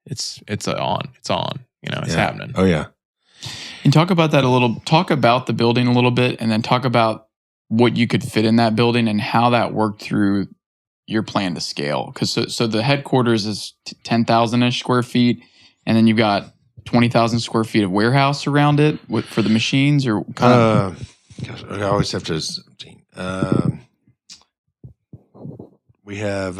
It's on. It's happening. Oh yeah. And talk about that a little. Talk about the building a little bit, and then talk about what you could fit in that building and how that worked through your plan to scale. Because so the headquarters is 10,000-ish square feet, and then you've got 20,000 square feet of warehouse around it for the machines, or kind of. Gosh, I always have to. We have.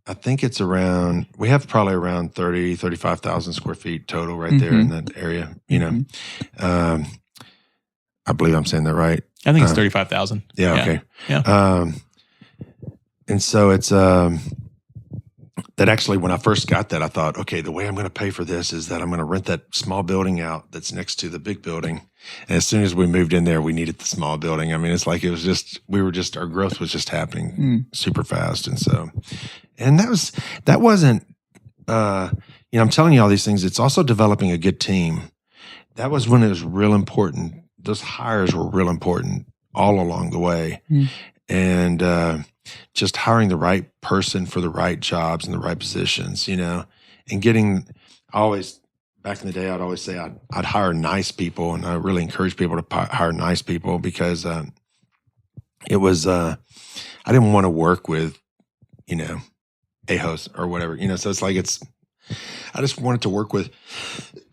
I think it's around. We have probably around 35,000 square feet total right there in that area. I believe I'm saying that right. I think it's 35,000. Yeah. Okay. Yeah. And so it's that actually, when I first got that, I thought, okay, the way I'm going to pay for this is that I'm going to rent that small building out that's next to the big building. And as soon as we moved in there, we needed the small building. I mean, it's like our growth was just happening super fast. And so, and that wasn't, I'm telling you all these things. It's also developing a good team. That was when it was real important. Those hires were real important all along the way. And just hiring the right person for the right jobs and the right positions, and getting, back in the day, I'd always say I'd hire nice people, and I really encourage people to hire nice people, because it was, I didn't want to work with, a-hosts or whatever, so it's like I just wanted to work with,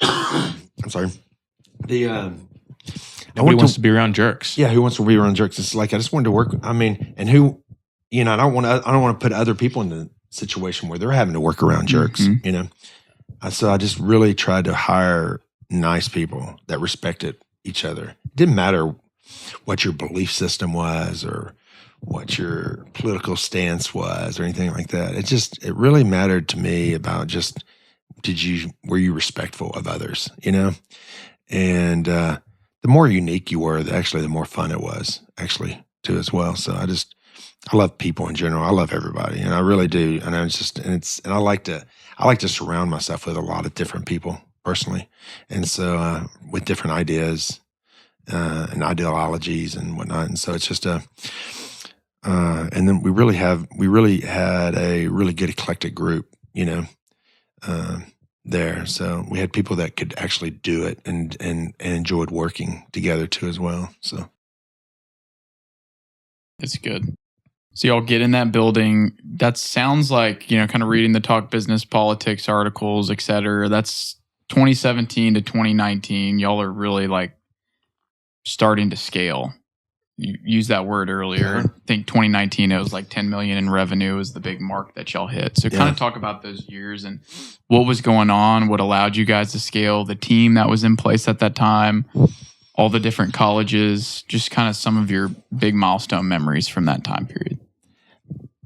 I'm sorry, Nobody wants to be around jerks. Yeah, who wants to be around jerks? It's like I just wanted to work. I mean, and who, I don't want to put other people in a situation where they're having to work around jerks. So I just really tried to hire nice people that respected each other. It didn't matter. what your belief system was or what your political stance was or anything like that. It really mattered to me about just, were you respectful of others, And the more unique you were, the more fun it was actually too as well. So I love people in general. I love everybody, and I really do. And I like to surround myself with a lot of different people personally, and so with different ideas and ideologies and whatnot. And so it's just and then we really had a really good eclectic group, there. So we had people that could actually do it and enjoyed working together too as well. So it's good. So y'all get in that building. That sounds like, kind of reading the Talk Business Politics articles, et cetera. That's 2017 to 2019. Y'all are really like starting to scale. You used that word earlier. I think 2019, it was like 10 million in revenue was the big mark that y'all hit. So kind of talk about those years and what was going on, what allowed you guys to scale, the team that was in place at that time, all the different colleges, just kind of some of your big milestone memories from that time period.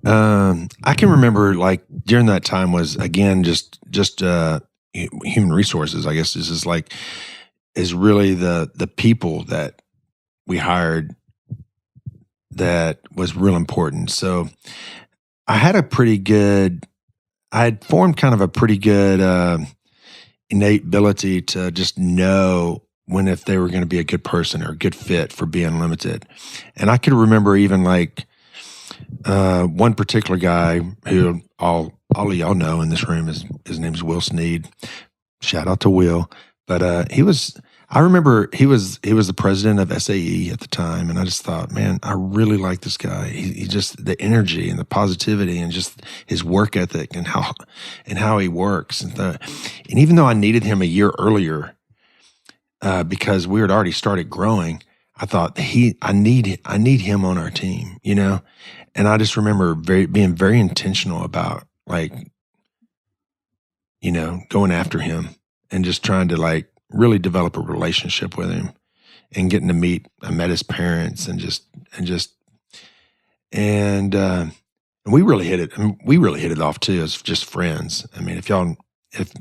I can remember like during that time was again, just human resources, I guess is really the people that we hired that was real important. So I had formed kind of a pretty good innate ability to just know if they were going to be a good person or a good fit for B-Unlimited. And I could remember even like one particular guy who all of y'all know in this room, his name's Will Sneed. Shout out to Will. But I remember he was the president of SAE at the time, and I just thought, man, I really like this guy. He just the energy and the positivity and just his work ethic and how he works. And even though I needed him a year earlier because we had already started growing, I thought I need him on our team, And I just remember being very intentional about like, going after him and just trying to like really develop a relationship with him and getting to meet. I met his parents and we really hit it. We really hit it off too as just friends. I mean, if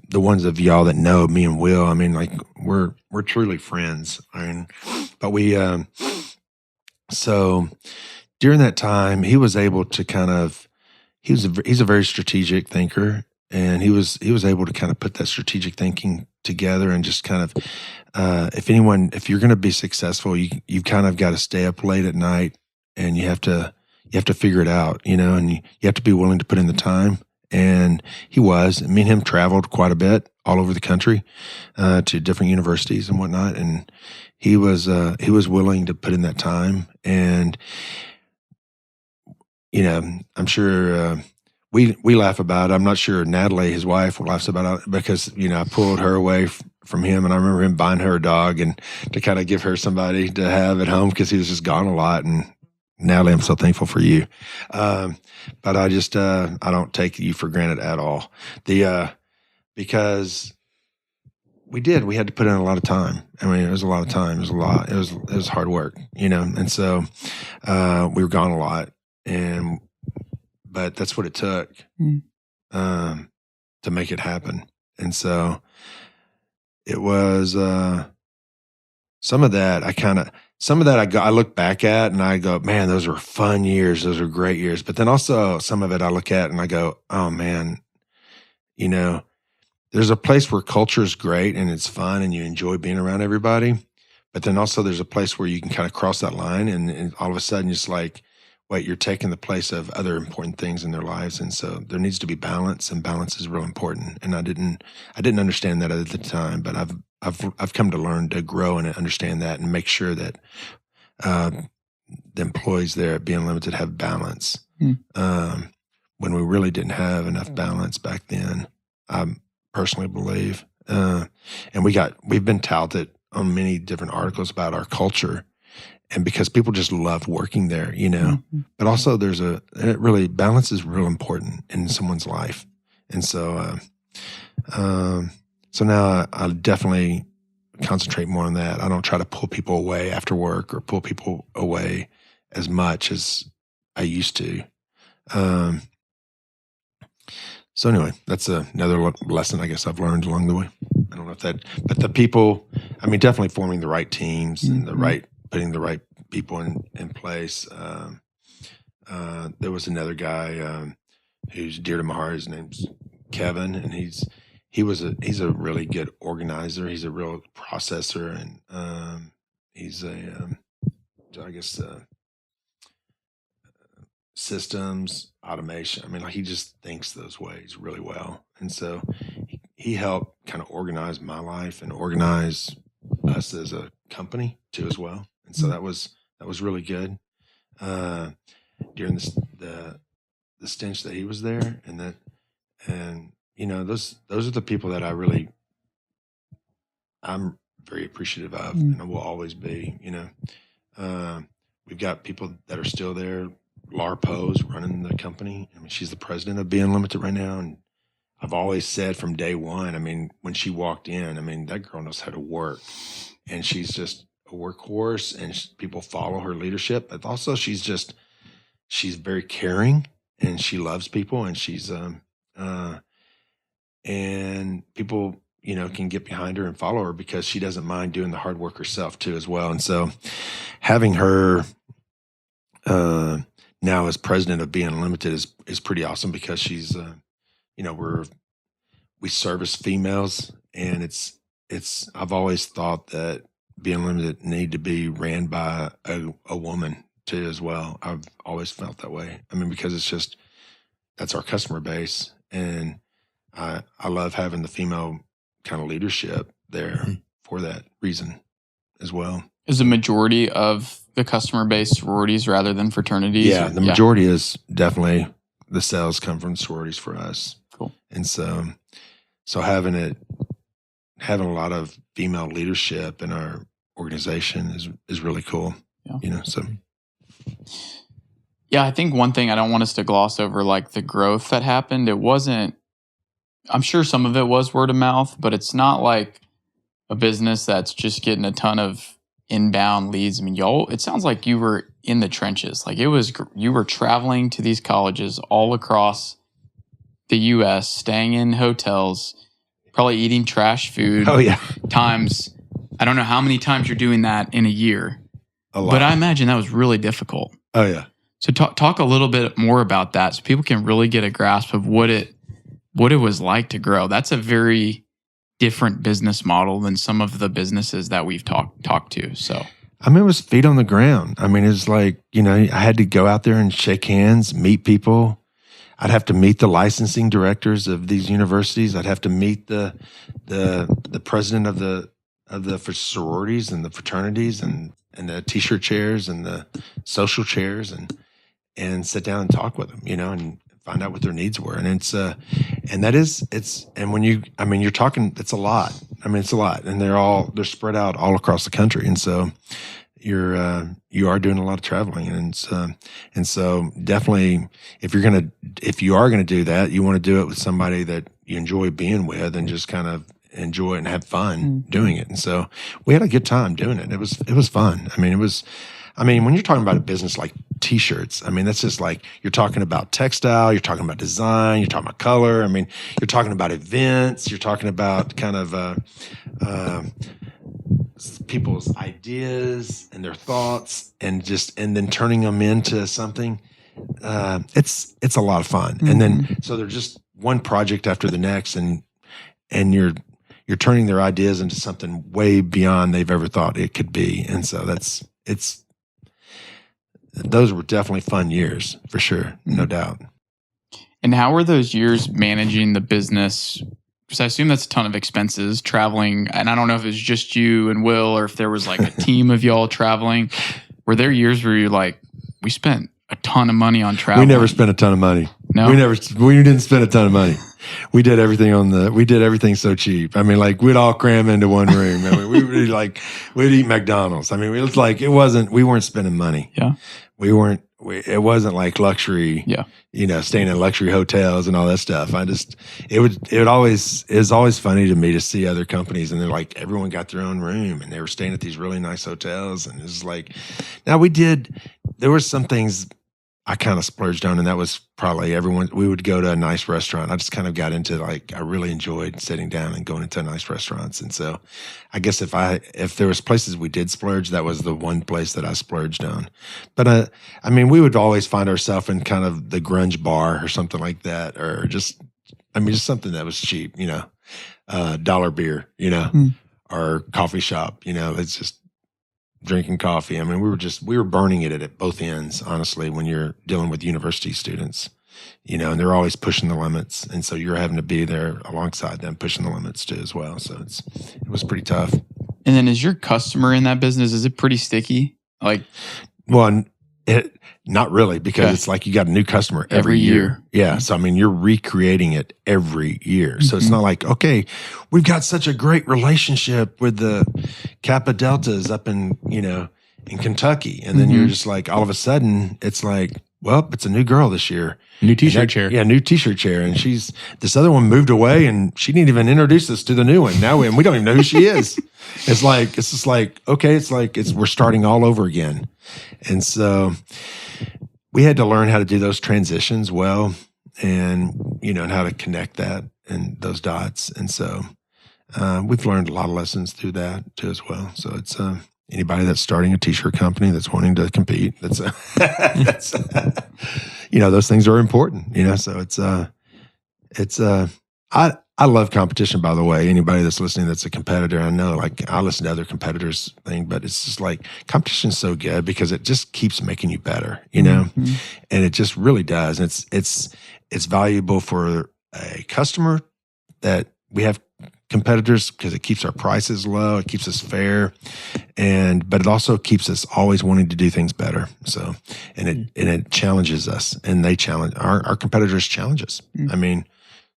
the ones of y'all that know me and Will, I mean, like we're truly friends. I mean, but so during that time, he was able to he's a very strategic thinker, and he was able to kind of put that strategic thinking together and just kind of, if you're going to be successful, you've kind of got to stay up late at night and you have to figure it out, and you have to be willing to put in the time. And he was. Me and him traveled quite a bit all over the country to different universities and whatnot, and he was willing to put in that time. And I'm sure we laugh about it. I'm not sure Natalie, his wife, laughs about it because I pulled her away from him, and I remember him buying her a dog and to kind of give her somebody to have at home because he was just gone a lot. And Natalie, I'm so thankful for you. But I just I don't take you for granted at all. Because we had to put in a lot of time. I mean, it was a lot of time. It was hard work, And so we were gone a lot, but that's what it took to make it happen. And so it was some of that I look back at and I go, man, those were fun years. Those were great years. But then also some of it I look at and I go, oh man, there's a place where culture is great and it's fun and you enjoy being around everybody. But then also there's a place where you can kind of cross that line and all of a sudden it's like, wait, you're taking the place of other important things in their lives. And so there needs to be balance, and balance is real important. And I didn't understand that at the time, but I've come to learn to grow and understand that and make sure that the employees there at B-Unlimited have balance. When we really didn't have enough balance back then, I personally believe. And we've been touted on many different articles about our culture. And because people just love working there, but also balance is real important in someone's life. And so, so now I definitely concentrate more on that. I don't try to pull people away after work or pull people away as much as I used to. So anyway, that's another lesson I guess I've learned along the way. I don't know if that, but the people, I mean, definitely forming the right teams and putting the right people in place. There was another guy who's dear to my heart. His name's Kevin, and he's a really good organizer. He's a real processor, and he's systems, automation. I mean, like he just thinks those ways really well. And so he helped kind of organize my life and organize us as a company too as well. And so that was really good. During the stint that he was there, and you know, those are the people that I'm very appreciative of, and I will always be. You know, we've got people that are still there. Laura Poe's running the company. I mean, she's the president of B-Unlimtied right now, and I've always said from day one. I mean, when she walked in, I mean, that girl knows how to work, and she's just a workhorse, and people follow her leadership. But also, she's very caring, and she loves people, and she's and people, you know, can get behind her and follow her because she doesn't mind doing the hard work herself too as well. And so having her now as president of B-Unlimtied is pretty awesome because she's you know, we service females, and it's I've always thought that B-Unlimtied need to be ran by a woman too as well. I've always felt that way. I mean, because that's our customer base, and I love having the female kind of leadership there for that reason as well. Is the majority of the customer base sororities rather than fraternities? Yeah, the majority is definitely the sales come from sororities for us. Cool. And so having a lot of female leadership in our organization is really cool. Yeah. You know, so. Yeah, I think one thing I don't want us to gloss over, like the growth that happened, I'm sure some of it was word of mouth, but it's not like a business that's just getting a ton of inbound leads. I mean, it sounds like you were in the trenches. Like you were traveling to these colleges all across the U.S., staying in hotels, probably eating trash food. Oh yeah. Times, I don't know how many times you're doing that in a year. A lot. But I imagine that was really difficult. Oh yeah. So talk a little bit more about that so people can really get a grasp of what it was like to grow. That's a very different business model than some of the businesses that we've talked to. So, I mean, it was feet on the ground. I mean, it's like, you know, I had to go out there and shake hands, meet people. I'd have to meet the licensing directors of these universities. I'd have to meet the president of the sororities and the fraternities and the t-shirt chairs and the social chairs and sit down and talk with them, you know, and find out what their needs were. And you're talking, it's a lot. I mean, it's a lot, and they're spread out all across the country. And so you are doing a lot of traveling. And so definitely if you are going to do that, you want to do it with somebody that you enjoy being with and just kind of enjoy it and have fun doing it. And so we had a good time doing it. It was fun. I mean, when you're talking about a business like t-shirts, I mean, that's just like, you're talking about textile, you're talking about design, you're talking about color. I mean, you're talking about events, you're talking about kind of people's ideas and their thoughts and then turning them into something. It's a lot of fun. And then, so they're just one project after the next, and you're turning their ideas into something way beyond they've ever thought it could be. And so those were definitely fun years for sure, no doubt. And how were those years managing the business? Because I assume that's a ton of expenses traveling. And I don't know if it was just you and Will or if there was like a team of y'all traveling. Were there years where you're like, we spent a ton of money on travel? We never spent a ton of money. No, we didn't spend a ton of money. We did everything so cheap. I mean, like we'd all cram into one room. I mean, we'd eat McDonald's. I mean, we weren't spending money. Yeah. We weren't it wasn't like luxury, staying in luxury hotels and all that stuff. It was always funny to me to see other companies, and they're like, everyone got their own room and they were staying at these really nice hotels. And it was like, now there were some things I kind of splurged on, and that was probably we would go to a nice restaurant. I just kind of got into I really enjoyed sitting down and going into nice restaurants. And so I guess if there was places we did splurge, that was the one place that I splurged on. But we would always find ourselves in kind of the grunge bar or something like that, or just something that was cheap, dollar beer, or coffee shop, it's just drinking coffee. We were burning it at both ends, honestly, when you're dealing with university students, and they're always pushing the limits. And so you're having to be there alongside them, pushing the limits too as well. So it was pretty tough. And then is your customer in that business, is it pretty sticky? Not really, because it's like you got a new customer every year. Yeah. So, you're recreating it every year. So it's not like, okay, we've got such a great relationship with the Kappa Deltas up in Kentucky. And then you're just like, all of a sudden, it's like, well, it's a new girl this year. New t-shirt chair. Yeah, new t-shirt chair. And this other one moved away and she didn't even introduce us to the new one. Now we don't even know who she is. It's just like, okay, we're starting all over again. And so we had to learn how to do those transitions well, and, and how to connect that and those dots. And so we've learned a lot of lessons through that too as well. So it's anybody that's starting a t-shirt company that's wanting to compete, those things are important, so I love competition, by the way. Anybody that's listening that's a competitor, I know, I listen to other competitors' thing, but it's just like competition is so good because it just keeps making you better, and it just really does. And it's valuable for a customer that we have competitors because it keeps our prices low, it keeps us fair, but it also keeps us always wanting to do things better. So, and it challenges us, and they challenge our competitors challenge us.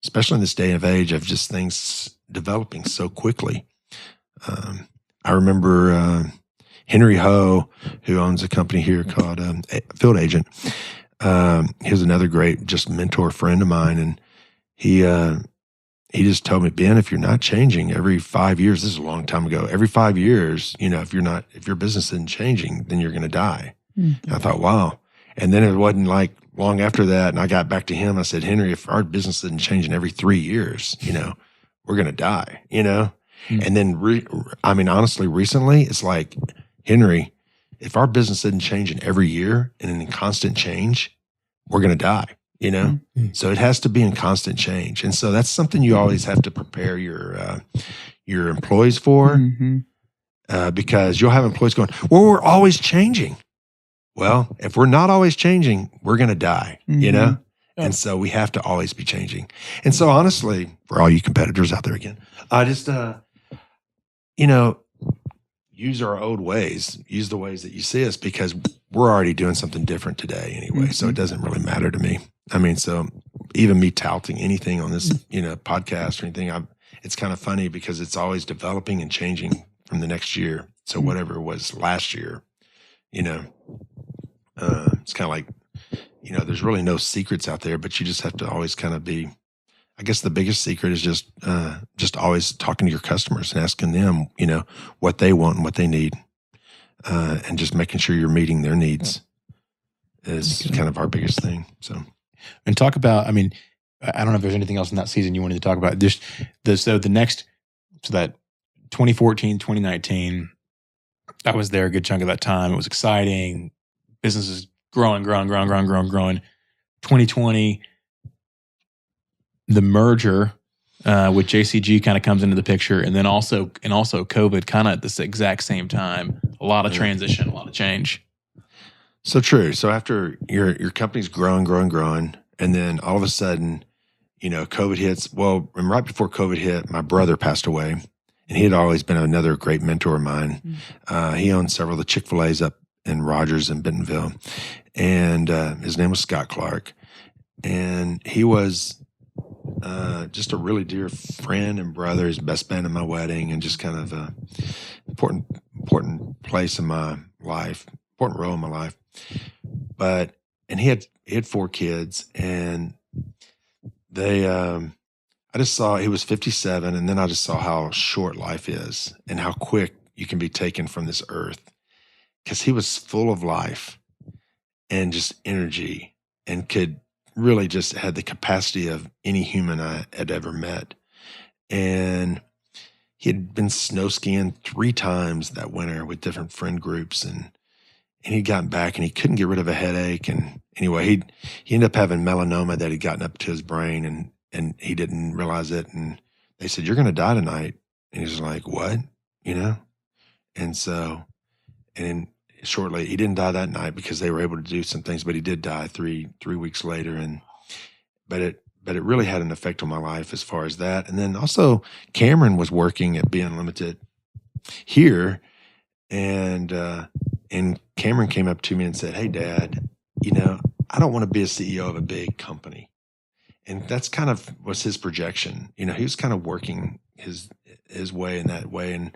Especially in this day and age of just things developing so quickly. I remember Henry Ho, who owns a company here called Field Agent. He was another great just mentor friend of mine, and he just told me, Ben, if you're not changing every 5 years, this is a long time ago, every 5 years, if your business isn't changing, then you're going to die. And I thought, wow. And then it wasn't like long after that, and I got back to him. I said, Henry, if our business isn't changing every 3 years, we're going to die, And then, honestly, recently, it's like, Henry, if our business isn't changing every year and in constant change, we're going to die, So it has to be in constant change. And so that's something you always have to prepare your employees for, because you'll have employees going, well, we're always changing. Well, if we're not always changing, we're going to die, And so we have to always be changing. And so honestly, for all you competitors out there again, I just, use our old ways, use the ways that you see us, because we're already doing something different today anyway. So it doesn't really matter to me. So even me touting anything on this, podcast or anything, it's kind of funny because it's always developing and changing from the next year. So whatever it was last year, it's kind of like, there's really no secrets out there, but you just have to always kind of be, I guess the biggest secret is just always talking to your customers and asking them, what they want and what they need, and just making sure you're meeting their needs is kind of our biggest thing. So, and talk about, I don't know if there's anything else in that season you wanted to talk about. So that 2014, 2019, I was there a good chunk of that time. It was exciting. Business is growing. 2020, the merger with JCG kind of comes into the picture, and then also COVID kind of at this exact same time. A lot of transition, a lot of change. So true. So after your company's growing, and then all of a sudden, COVID hits. Well, and right before COVID hit, my brother passed away, and he had always been another great mentor of mine. He owned several of the Chick-fil-A's up in Rogers and Bentonville, and his name was Scott Clark, and he was just a really dear friend and brother. His best man at my wedding, and just kind of a important place in my life, important role in my life. But and he had 4 kids, and they, I just saw he was 57, and then I just saw how short life is and how quick you can be taken from this earth, because he was full of life and just energy, and could really just had the capacity of any human I had ever met. And he had been snow skiing 3 times that winter with different friend groups, and he'd gotten back and he couldn't get rid of a headache. And anyway, he ended up having melanoma that had gotten up to his brain, and he didn't realize it. And they said, "You're going to die tonight." And he's like, "What?" And so, and shortly, he didn't die that night because they were able to do some things, but he did die three weeks later. And, but it really had an effect on my life as far as that. And then also Cameron was working at B-Unlimtied here, and Cameron came up to me and said, "Hey, Dad, I don't want to be a CEO of a big company." And that's kind of was his projection. He was kind of working his way in that way. And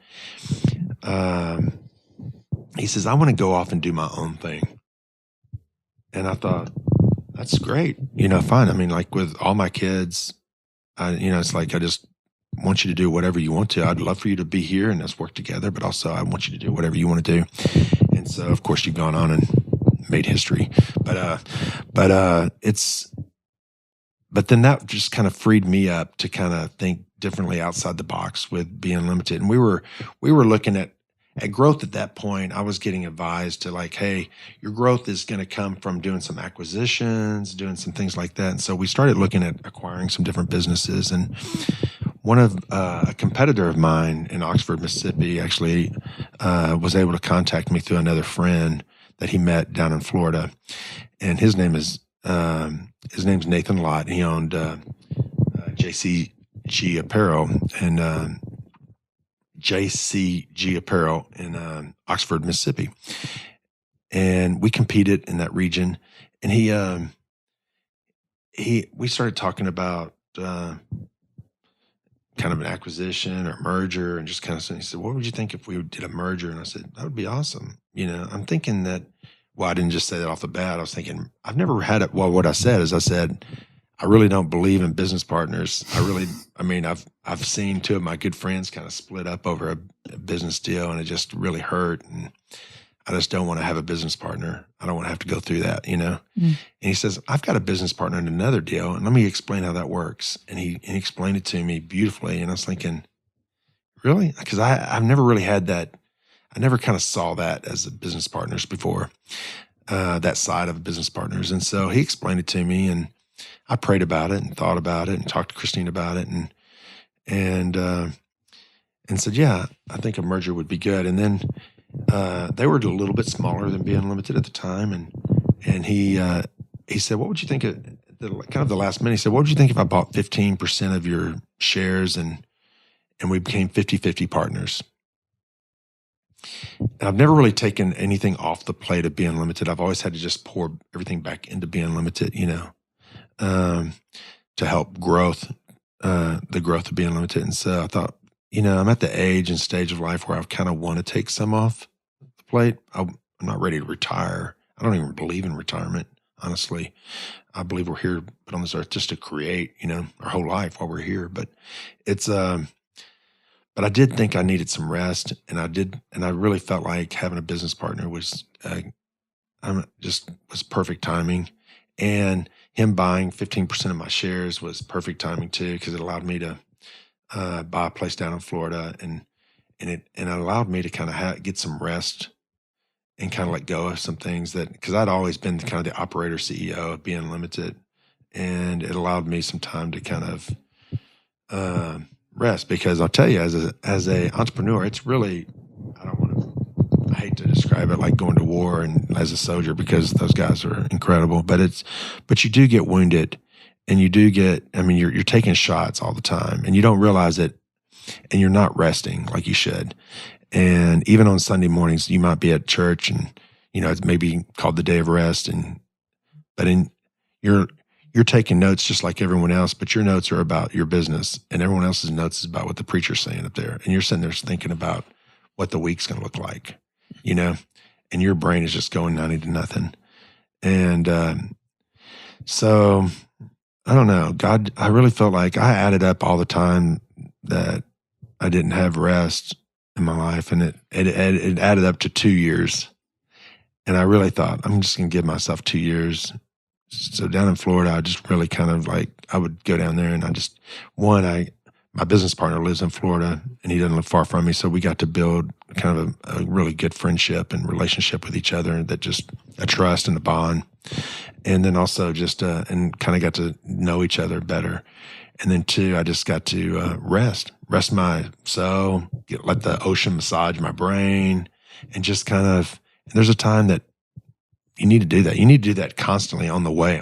he says, "I want to go off and do my own thing." And I thought, that's great. Fine. I mean, like with all my kids, it's like, I just want you to do whatever you want to. I'd love for you to be here and let's work together, but also I want you to do whatever you want to do. And so, of course, you've gone on and made history. But then that just kind of freed me up to kind of think differently outside the box with B-Unlimtied. And we were looking at growth at that point. I was getting advised to like, hey, your growth is going to come from doing some acquisitions, doing some things like that. And so we started looking at acquiring some different businesses. And one of a competitor of mine in Oxford, Mississippi, actually was able to contact me through another friend that he met down in Florida. And his name's Nathan Lott. He owned JCG Apparel and JCG Apparel in Oxford, Mississippi. And we competed in that region. And we started talking about kind of an acquisition or merger, and just kind of saying, he said, "What would you think if we did a merger?" And I said, "That would be awesome." I'm thinking that, well, I didn't just say that off the bat. I was thinking, I've never had it. Well, what I said is, I really don't believe in business partners. I've seen 2 of my good friends kind of split up over a business deal, and it just really hurt. And I just don't want to have a business partner. I don't want to have to go through that, And he says, "I've got a business partner in another deal, and let me explain how that works." And he explained it to me beautifully. And I was thinking, really? Because I've never really had that. I never kind of saw that as a business partners before, that side of business partners. And so he explained it to me, and I prayed about it and thought about it and talked to Christine about it, and said, "Yeah, I think a merger would be good." And then they were a little bit smaller than B-Unlimtied at the time, and he said, "What would you think?" At kind of the last minute, he said, "What would you think if I bought 15% of your shares and we became 50-50 partners?" And I've never really taken anything off the plate of B-Unlimtied. I've always had to just pour everything back into B-Unlimtied, to help the growth of B-Unlimtied. And so I thought, I'm at the age and stage of life where I kind of want to take some off the plate. I'm not ready to retire. I don't even believe in retirement, honestly. I believe we're here put on this earth just to create, our whole life while we're here. But it's, but I did think I needed some rest, and I really felt like having a business partner was perfect timing. And him buying 15% of my shares was perfect timing too, because it allowed me to buy a place down in Florida, and it allowed me to kind of get some rest and kind of let go of some things because I'd always been kind of the operator CEO of B-Unlimtied, and it allowed me some time to kind of rest. Because I'll tell you, as a entrepreneur, it's really, I hate to describe it like going to war and as a soldier, because those guys are incredible, but you do get wounded, and you do get, you're taking shots all the time, and you don't realize it, and you're not resting like you should. And even on Sunday mornings, you might be at church, and it's maybe called the day of rest, but you're taking notes just like everyone else, but your notes are about your business, and everyone else's notes is about what the preacher's saying up there, and you're sitting there thinking about what the week's going to look like, and your brain is just going 90 to nothing. And so I don't know. God, I really felt like I added up all the time that I didn't have rest in my life, and it added up to 2 years. And I really thought, I'm just going to give myself 2 years. So down in Florida, I just really kind of like, I would go down there and my business partner lives in Florida and he doesn't live far from me. So we got to build kind of a really good friendship and relationship with each other, that just a trust and a bond. And then also just, and kind of got to know each other better. And then 2, I just got to rest my soul, let the ocean massage my brain, and just kind of, there's a time that you need to do that. You need to do that constantly on the way,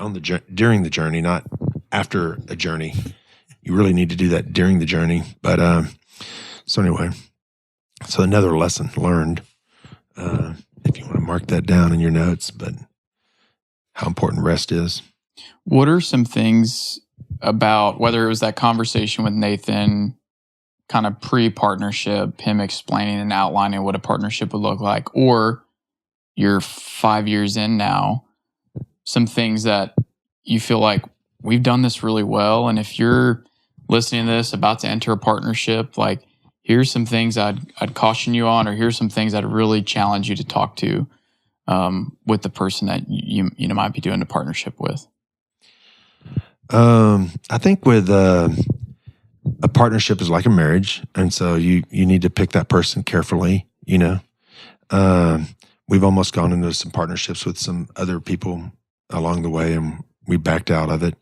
during the journey, not after a journey. You really need to do that during the journey. But so anyway, so another lesson learned, if you want to mark that down in your notes, but how important rest is. What are some things about, whether it was that conversation with Nathan, kind of pre-partnership, him explaining and outlining what a partnership would look like, or you're 5 years in now, some things that you feel like we've done this really well, and if you're listening to this, about to enter a partnership, like, here's some things I'd caution you on, or here's some things I'd really challenge you to talk to with the person that you might be doing a partnership with? I think with a partnership is like a marriage, and so you need to pick that person carefully. We've almost gone into some partnerships with some other people along the way, and we backed out of it.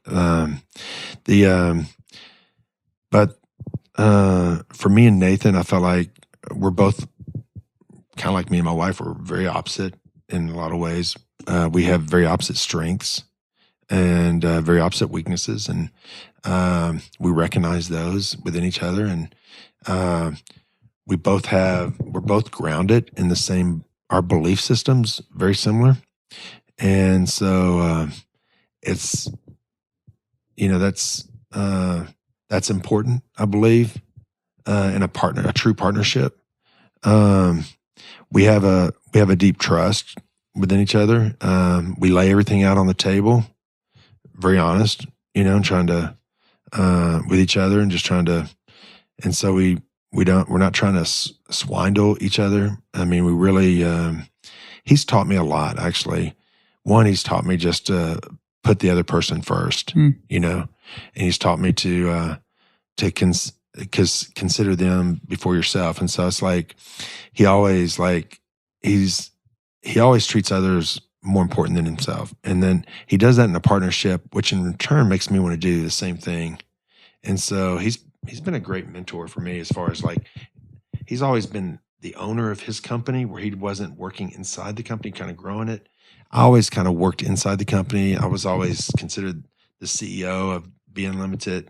But for me and Nathan, I felt like we're both kind of like me and my wife. We're very opposite in a lot of ways. We have very opposite strengths and very opposite weaknesses, and we recognize those within each other. And we're both grounded in the same. Our belief systems very similar, and so it's that's important, I believe, in a true partnership. We have a deep trust within each other. We lay everything out on the table, very honest, trying to with each other, and just trying to, and so we're not trying to swindle each other. I mean, we really, he's taught me a lot, actually. One, he's taught me just to put the other person first, and he's taught me to consider them before yourself. And so it's like, he always treats others more important than himself. And then he does that in a partnership, which in return makes me want to do the same thing. And so he's been a great mentor for me, as far as like, he's always been the owner of his company, where he wasn't working inside the company, kind of growing it. I always kind of worked inside the company. I was always considered the CEO of B-Unlimtied,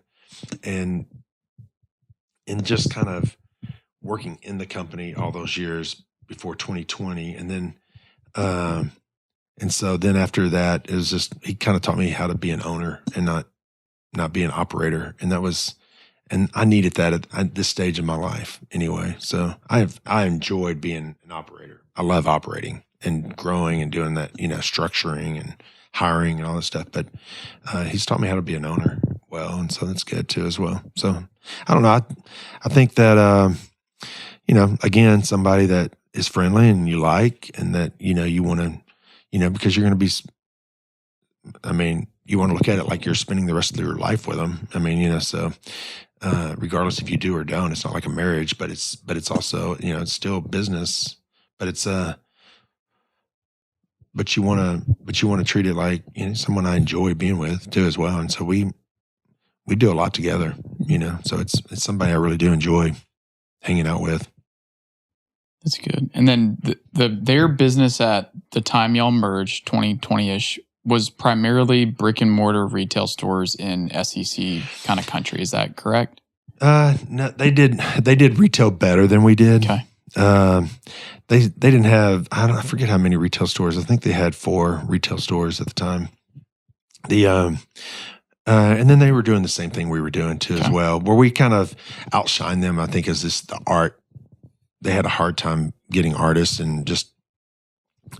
and just kind of working in the company all those years before 2020. And then, and so then after that, it was just, he kind of taught me how to be an owner and not be an operator. And I needed that at this stage of my life anyway. So I enjoyed being an operator. I love operating and growing and doing that, structuring and hiring and all that stuff. But he's taught me how to be an owner well, and so that's good too as well. So I don't know. I think that again, somebody that is friendly and you like, and that you want to, because you're going to be. I mean, you want to look at it like you're spending the rest of your life with them. I mean, so. Regardless if you do or don't, it's not like a marriage, but it's also, it's still business, but it's but you want to treat it like someone I enjoy being with too as well. And so we do a lot together, so it's somebody I really do enjoy hanging out with. That's good. And then their business at the time y'all merged, 2020-ish, was primarily brick and mortar retail stores in SEC kind of country. Is that correct? No, they did retail better than we did. Okay. They didn't have, I forget how many retail stores. I think they had 4 retail stores at the time. And then they were doing the same thing we were doing too as well, where we kind of outshined them, I think, is the art. They had a hard time getting artists and just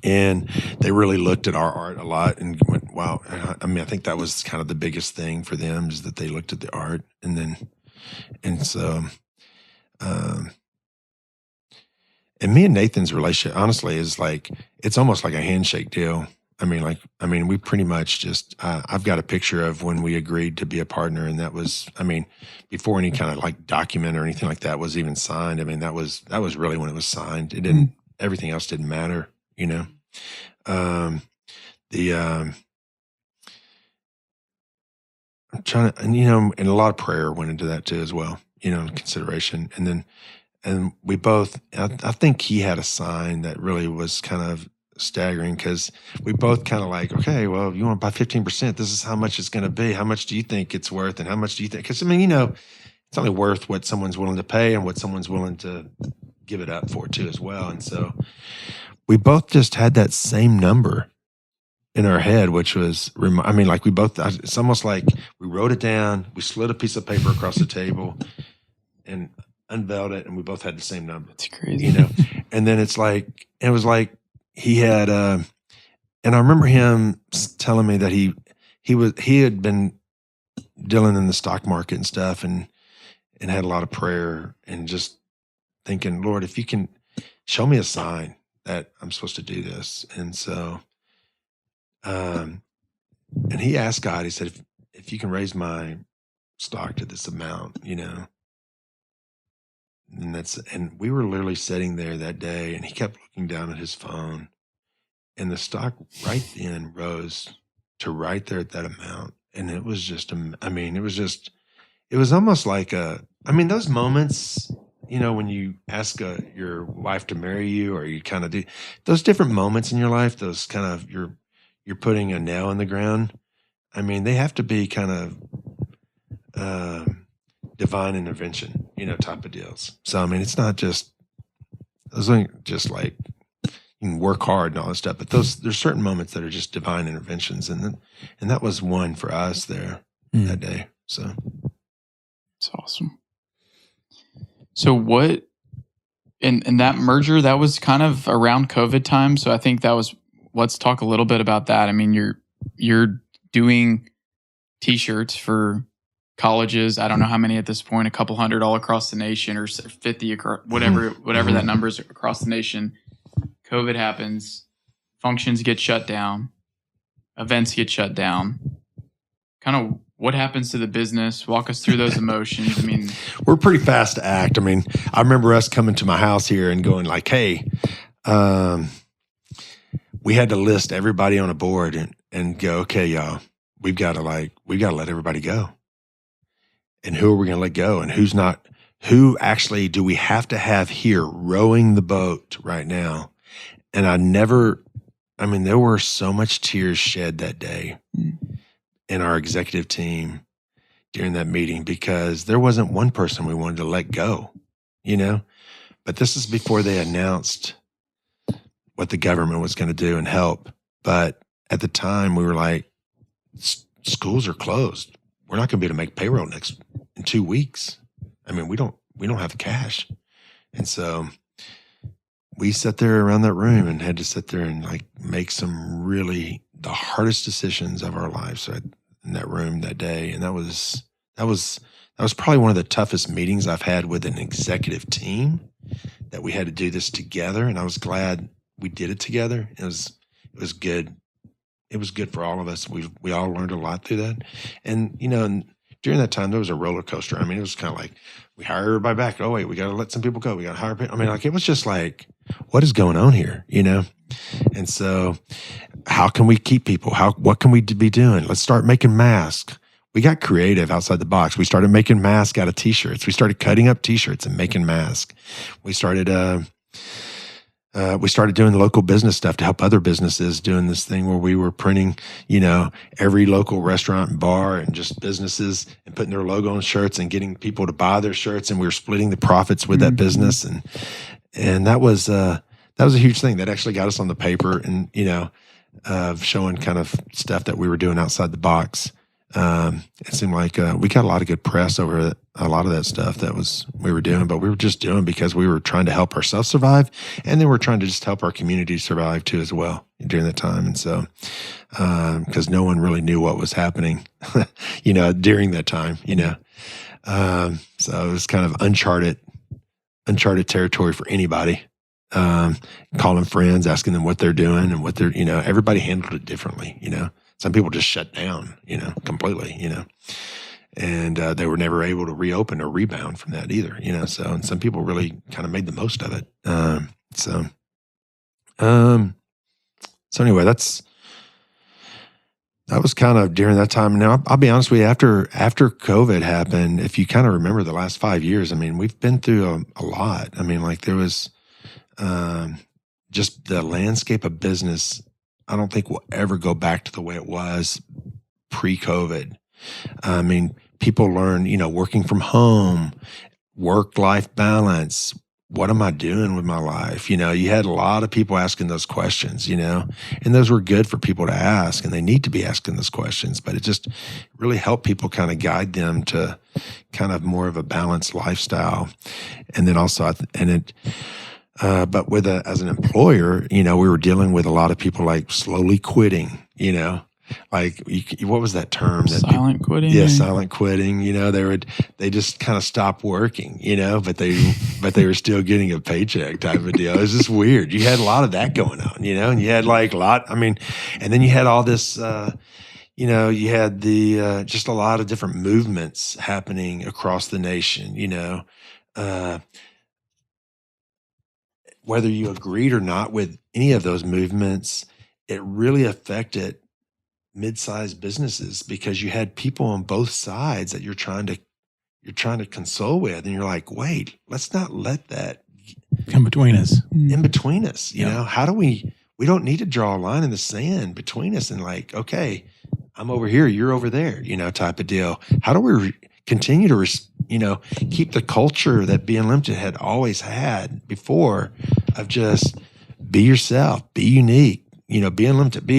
And they really looked at our art a lot and went, wow. I mean, I think that was kind of the biggest thing for them, is that they looked at the art. And so, and me and Nathan's relationship, honestly, is like, it's almost like a handshake deal. I mean, we pretty much just, I've got a picture of when we agreed to be a partner. And that was, I mean, before any kind of like document or anything like that was even signed. I mean, that was really when it was signed. It didn't, everything else didn't matter, you know? I'm trying to, and, you know, and a lot of prayer went into that too, as well, you know, consideration. And we both, I think he had a sign that really was kind of staggering, because we both kind of like, okay, well, you want to buy 15%, this is how much it's going to be. How much do you think it's worth? And how much do you think? Because, I mean, you know, it's only worth what someone's willing to pay and what someone's willing to give it up for too, as well. And so we both just had that same number in our head, which was, I mean, like we both, it's almost like we wrote it down, we slid a piece of paper across the table and unveiled it, and we both had the same number. That's crazy. You know? And then it was like he had, and I remember him telling me that he had been dealing in the stock market and stuff, and had a lot of prayer and just thinking, Lord, if you can show me a sign that I'm supposed to do this. And so, and he asked God, he said, if you can raise my stock to this amount, you know, and we were literally sitting there that day, and he kept looking down at his phone, and the stock right then rose to right there at that amount. And it was just, I mean, it was almost like those moments, you know, when you ask your wife to marry you, or you kind of do those different moments in your life, those kind of, you're putting a nail in the ground. I mean, they have to be kind of divine intervention, you know, type of deals. So, I mean, it's not just, those aren't just like, you can work hard and all that stuff, but there's certain moments that are just divine interventions. And that was one for us there that day. So. It's awesome. So what, and that merger, that was kind of around COVID time. So I think let's talk a little bit about that. I mean, you're doing t-shirts for colleges. I don't know how many at this point, a couple hundred all across the nation, or 50, whatever that number is across the nation. COVID happens, functions get shut down, events get shut down. Kind of what happens to the business? Walk us through those emotions. I mean, we're pretty fast to act. I mean, I remember us coming to my house here and going like, hey, we had to list everybody on a board and go, okay, y'all, we've got to let everybody go. And who are we going to let go? And who actually do we have to have here rowing the boat right now? And there were so much tears shed that day in our executive team during that meeting, because there wasn't one person we wanted to let go, you know? But this is before they announced what the government was going to do and help. But at the time we were like, schools are closed. We're not going to be able to make payroll in 2 weeks. I mean, we don't have the cash. And so we sat there around that room and had to sit there and like make some really the hardest decisions of our lives in that room that day. And that was probably one of the toughest meetings I've had with an executive team, that we had to do this together. And I was glad we did it together. It was good. It was good for all of us. We all learned a lot through that. And, you know, and during that time, there was a roller coaster. I mean, it was kind of like, we hire everybody back. Oh, wait, we got to let some people go. We got to hire people. I mean, like, it was just like, what is going on here, you know? And so how can we keep people? What can we be doing? Let's start making masks. We got creative outside the box. We started making masks out of t-shirts. We started cutting up t-shirts and making masks. We started doing local business stuff to help other businesses, doing this thing where we were printing, you know, every local restaurant and bar and just businesses and putting their logo on shirts and getting people to buy their shirts. And we were splitting the profits with that business. And that was a huge thing that actually got us on the paper, and, you know, of showing kind of stuff that we were doing outside the box. it seemed like we got a lot of good press over a lot of that stuff we were doing, but we were just doing because we were trying to help ourselves survive, and then we're trying to just help our community survive too as well during that time. And so, because no one really knew what was happening, during that time, so it was kind of uncharted territory for anybody. Calling friends, asking them what they're doing and what they're, everybody handled it differently, Some people just shut down, completely, and they were never able to reopen or rebound from that either, So, and some people really kind of made the most of it. So anyway, that was kind of during that time. Now, I'll be honest with you, after COVID happened, if you kind of remember the last 5 years, I mean, we've been through a lot. I mean, like there was just the landscape of business. I don't think we'll ever go back to the way it was pre-COVID. I mean, people learn, working from home, work-life balance. What am I doing with my life? You had a lot of people asking those questions, and those were good for people to ask, and they need to be asking those questions, but it just really helped people kind of guide them to kind of more of a balanced lifestyle. And then also, but as an employer, we were dealing with a lot of people like slowly quitting, like what was that term? Silent quitting. Yeah, silent quitting. They just kind of stopped working, but they were still getting a paycheck type of deal. It was just weird. You had a lot of that going on, and you had like a lot. I mean, and then you had all this. You had the just a lot of different movements happening across the nation. Whether you agreed or not with any of those movements, it really affected mid-sized businesses because you had people on both sides that you're trying to console with, and you're like, wait, let's not let that come between us. How do we don't need to draw a line in the sand between us and like, okay, I'm over here, you're over there, type of deal. How do we continue to keep the culture that B-Unlimtied had always had before of just be yourself, be unique, be unlimited,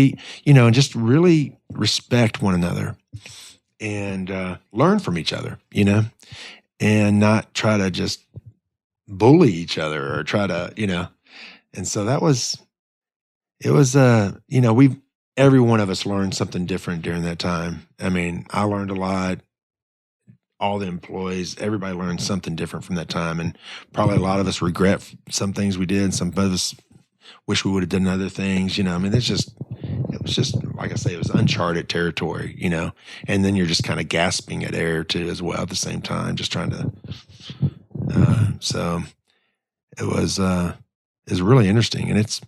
and just really respect one another and learn from each other, and not try to just bully each other or try to, and so every one of us learned something different during that time. I mean, I learned a lot. All the employees, everybody learned something different from that time. And probably a lot of us regret some things we did. Some of us wish we would have done other things, I mean, it was just, like I say, it was uncharted territory, and then you're just kind of gasping at air too, as well, at the same time, just trying to, so it was really interesting, and it's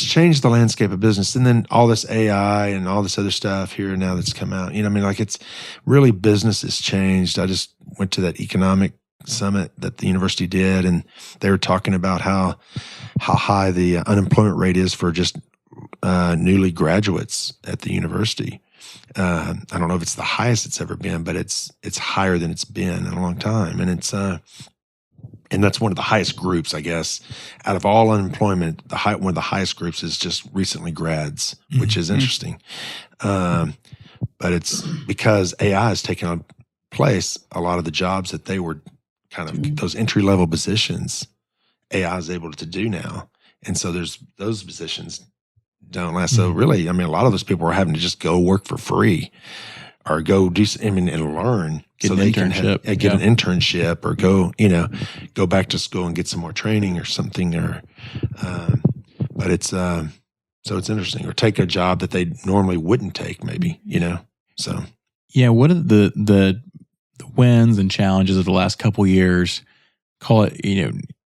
changed the landscape of business. And then all this AI and all this other stuff here and now that's come out, I mean, like it's really business has changed. I just went to that economic summit that the university did, and they were talking about how high the unemployment rate is for just newly graduates at the university. I don't know if it's the highest it's ever been, but it's higher than it's been in a long time. And it's and that's one of the highest groups, I guess, out of all unemployment. One of the highest groups is just recently grads, which is interesting. But it's because AI has taken on place a lot of the jobs that they were kind of those entry level positions. AI is able to do now, and so there's those positions don't last. So really, I mean, a lot of those people are having to just go work for free, or go do, and learn. Get so an they internship. can get an internship, or go back to school and get some more training or something. Or, but it's so it's interesting. Or take a job that they normally wouldn't take, maybe. So yeah. What are the wins and challenges of the last couple of years? Call it,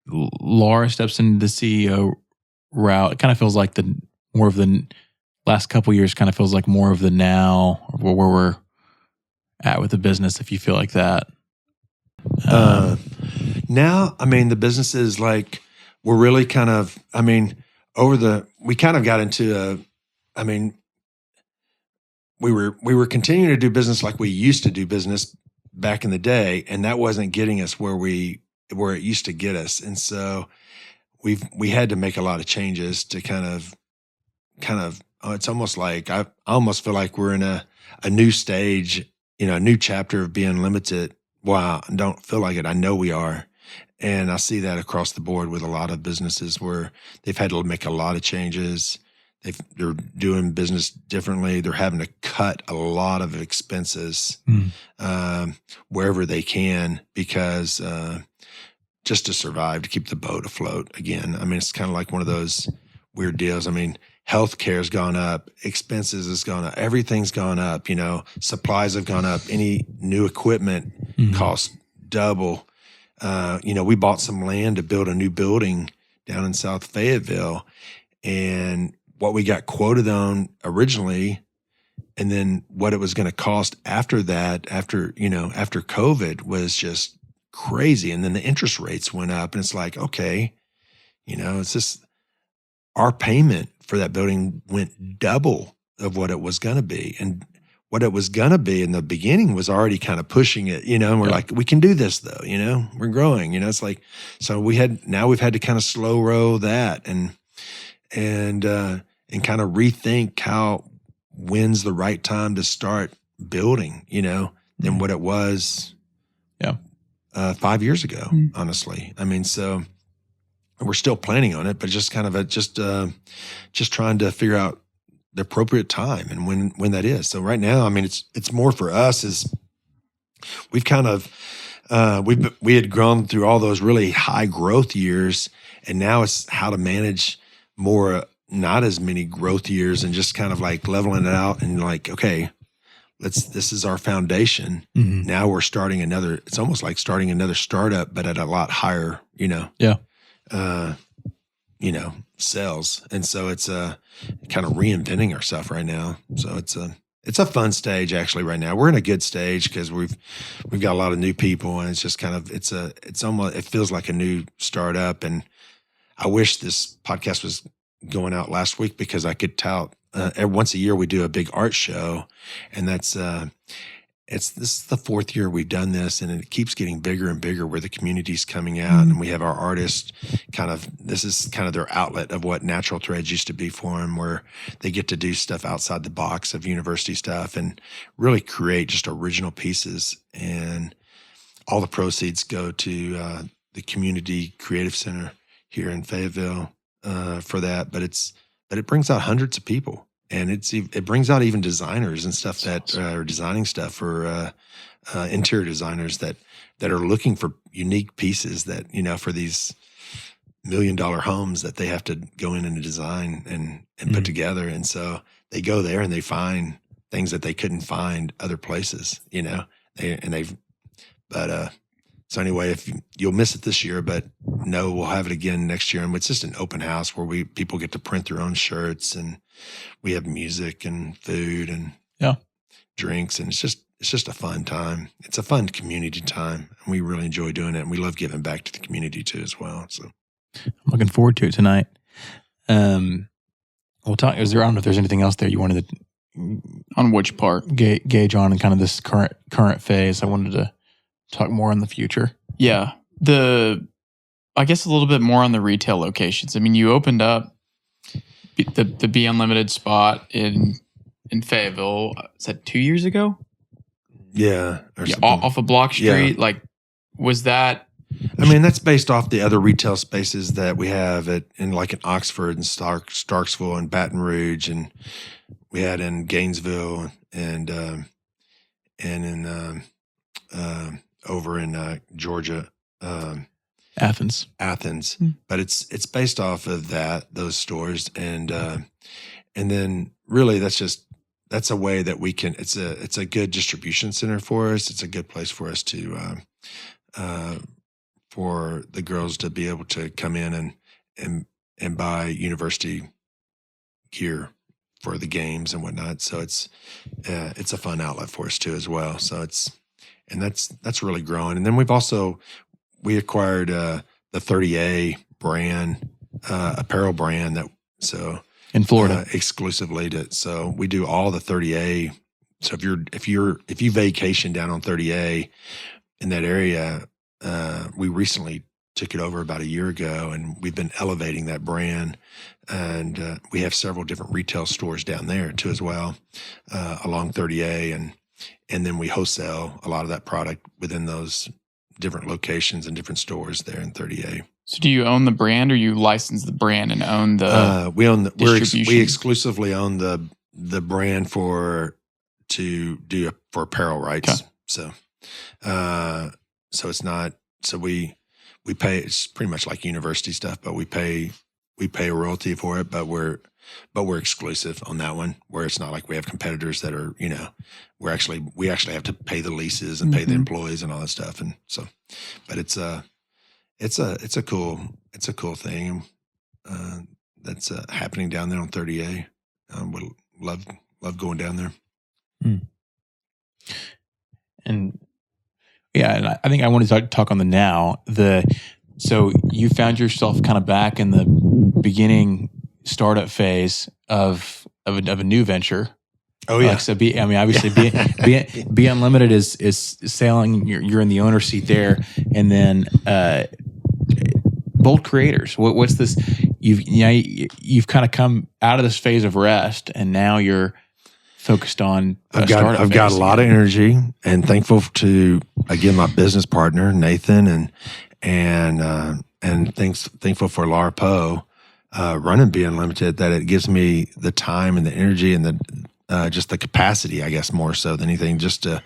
Laura steps into the CEO route. It kind of feels like more of the last couple of years. Kind of feels like more of the now, where we're at with the business, if you feel like that. Now, I mean, the business is like, we're really kind of, I mean, we kind of got into we were continuing to do business like we used to do business back in the day, and that wasn't getting us where it used to get us. And so we had to make a lot of changes to kind of it's almost like I almost feel like we're in a new stage, a new chapter of B-Unlimtied. Wow, I don't feel like it. I know we are. And I see that across the board with a lot of businesses where they've had to make a lot of changes. They're doing business differently. They're having to cut a lot of expenses wherever they can because just to survive, to keep the boat afloat again. I mean, it's kind of like one of those weird deals. I mean, healthcare has gone up, expenses has gone up, everything's gone up, supplies have gone up. Any new equipment costs double. We bought some land to build a new building down in South Fayetteville, and what we got quoted on originally, and then what it was going to cost after that, after COVID, was just crazy. And then the interest rates went up, and it's like, okay, it's just our payment for that building went double of what it was going to be. And what it was going to be in the beginning was already kind of pushing it, and we're like, we can do this though, we're growing, it's like, so we've had to kind of slow roll that and kind of rethink when's the right time to start building, than what it was 5 years ago, honestly. I mean, so we're still planning on it, but just kind of just trying to figure out the appropriate time and when that is. So right now, I mean, it's more for us is we've kind of we had grown through all those really high growth years, and now it's how to manage more not as many growth years and just kind of like leveling it out and like, okay, this is our foundation. Now we're starting it's almost like starting another startup, but at a lot higher, sales. And so it's kind of reinventing ourselves right now. So it's a fun stage actually right now. We're in a good stage because we've got a lot of new people, and it's just kind of it feels like a new startup. And I wish this podcast was going out last week because I could tout once a year we do a big art show, and that's this is the fourth year we've done this, and it keeps getting bigger and bigger where the community's coming out, and we have our artists this is kind of their outlet of what Natural Threads used to be for them, where they get to do stuff outside the box of university stuff and really create just original pieces. And all the proceeds go to the Community Creative Center here in Fayetteville for that. But it brings out hundreds of people. And it brings out even designers and stuff that are designing stuff for interior designers that are looking for unique pieces that, for these $1 million homes that they have to go in and design and put together. And so they go there and they find things that they couldn't find other places, so anyway, if you'll miss it this year, but no, we'll have it again next year. And it's just an open house where people get to print their own shirts, and we have music and food and drinks. And it's just a fun time. It's a fun community time, and we really enjoy doing it. And we love giving back to the community too, as well. So I'm looking forward to it tonight. We'll talk. I don't know if there's anything else there you wanted to on which part gauge on, and kind of this current phase. I wanted to talk more on the future. Yeah. I guess a little bit more on the retail locations. I mean, you opened up the B-Unlimtied spot in Fayetteville. Is that 2 years ago? Yeah. Off of Block Street. Yeah. Like, was that? I mean, that's based off the other retail spaces that we have in Oxford and Starksville and Baton Rouge, and we had in Gainesville and in over in Georgia, Athens. But it's based off of those stores, and then really that's a way that we can. It's a good distribution center for us. It's a good place for us to for the girls to be able to come in and buy university gear for the games and whatnot. So it's a fun outlet for us too as well. So that's really growing. And then we acquired the 30A brand, apparel brand in Florida exclusively so we do all the 30A. So if you vacation down on 30A in that area, we recently took it over about a year ago, and we've been elevating that brand. And we have several different retail stores down there too, as well, along 30A, and then we wholesale a lot of that product within those different locations and different stores there in 30A. So do you own the brand, or you license the brand and own the we own distribution? We exclusively own the brand for apparel rights. Okay. So it's not, so we pay, it's pretty much like university stuff, but we pay a royalty for it, but we're exclusive on that one, where it's not like we have competitors that are, we actually have to pay the leases and pay the employees and all that stuff. And so, but it's a cool thing that's happening down there on 30A. Would love going down there. And yeah, and I think I want to talk on the now. So you found yourself kind of back in the beginning startup phase of a new venture. Oh yeah. So obviously B-Unlimited is sailing. You're in the owner's seat there, and then Bold Creators. What's this? You've kind of come out of this phase of rest, and now you're focused on. I've got a lot of energy, and thankful to again my business partner Nathan, and thankful for Laura Poe running B-Unlimited, that it gives me the time and the energy and the just the capacity, I guess, more so than anything. Just to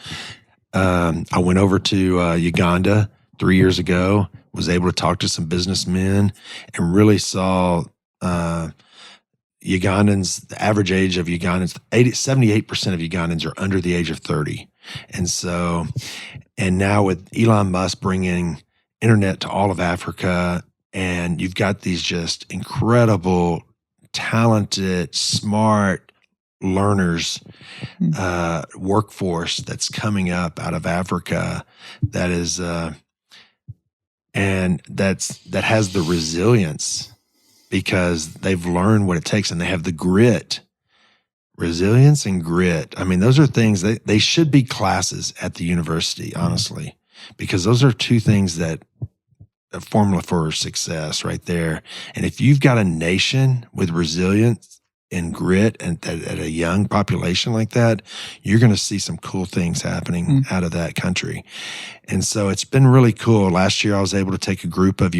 I went over to Uganda 3 years ago, was able to talk to some businessmen, and really saw Ugandans, the average age of Ugandans, 78% of Ugandans are under the age of 30. And now with Elon Musk bringing internet to all of Africa, and you've got these just incredible, talented, smart learners, workforce that's coming up out of Africa, that is, and that has the resilience, because they've learned what it takes, and they have the grit, resilience and grit. I mean, those are things they should be classes at the university, honestly, because those are two things that a formula for success right there. And if you've got a nation with resilience and grit, and at a young population like that, you're going to see some cool things happening out of that country. And so it's been really cool. Last year, I was able to take a group of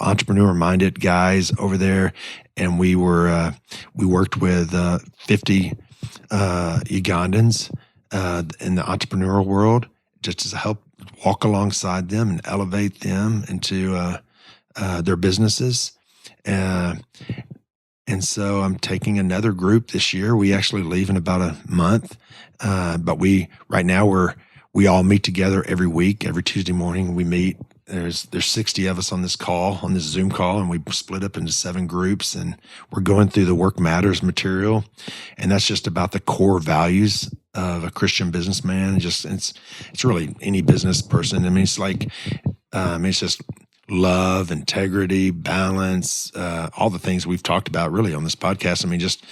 entrepreneur-minded guys over there, and we worked with 50 Ugandans in the entrepreneurial world, just to help walk alongside them and elevate them into their businesses. And so I'm taking another group this year. We actually leave in about a month, but right now we all meet together every week. Every Tuesday morning we meet. There's 60 of us on this Zoom call, and we split up into 7 groups, and we're going through the Work Matters material, and that's just about the core values of a Christian businessman. It's really any business person. I mean, it's like it's just love, integrity, balance, all the things we've talked about really on this podcast. I mean, just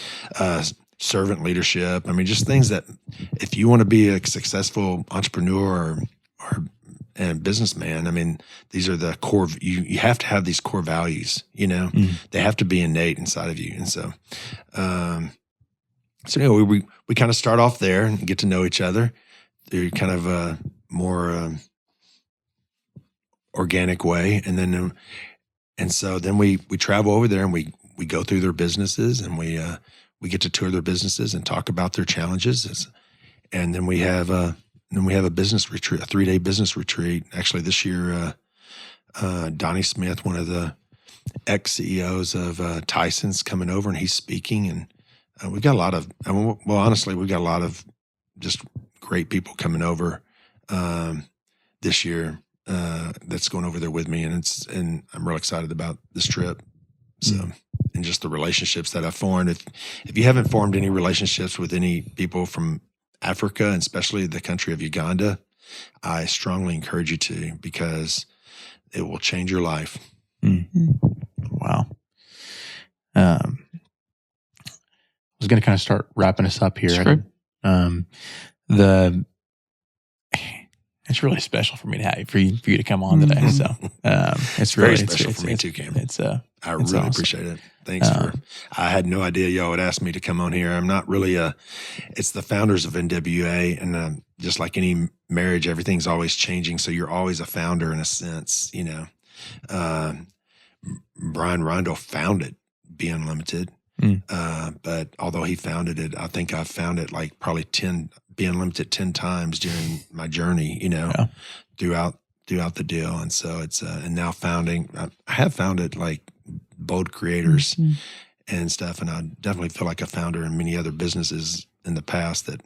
servant leadership. I mean, just things that if you want to be a successful entrepreneur or businessman, I mean, these are the core. You have to have these core values. They have to be innate inside of you. And so, we kind of start off there and get to know each other through kind of a more organic way, and so then we travel over there, and we go through their businesses, and we get to tour their businesses and talk about their challenges, and then we have a business retreat, a 3-day business retreat. Actually, this year, Donnie Smith, one of the ex-CEOs of Tyson's, coming over, and he's speaking, and we've got a lot of, honestly, we've got a lot of just great people coming over this year. That's going over there with me, and I'm real excited about this trip. So, and just the relationships that I've formed. If you haven't formed any relationships with any people from Africa, and especially the country of Uganda, I strongly encourage you to, because it will change your life. Wow. I was going to kind of start wrapping us up here. Sure. It's really special for me to have for you to come on today. So it's very really special for me too, Cam. I really awesome. appreciate it. Thanks I had no idea y'all would ask me to come on here. I'm not really it's the founders of NWA, and just like any marriage, everything's always changing. So you're always a founder in a sense, you know. Brian Rundle founded B-Unlimtied. But although he founded it, I think I've found it like probably B-Unlimtied 10 times during my journey, you know, throughout the deal. And so it's, and now I have founded like Bold Creators and stuff. And I definitely feel like a founder in many other businesses in the past that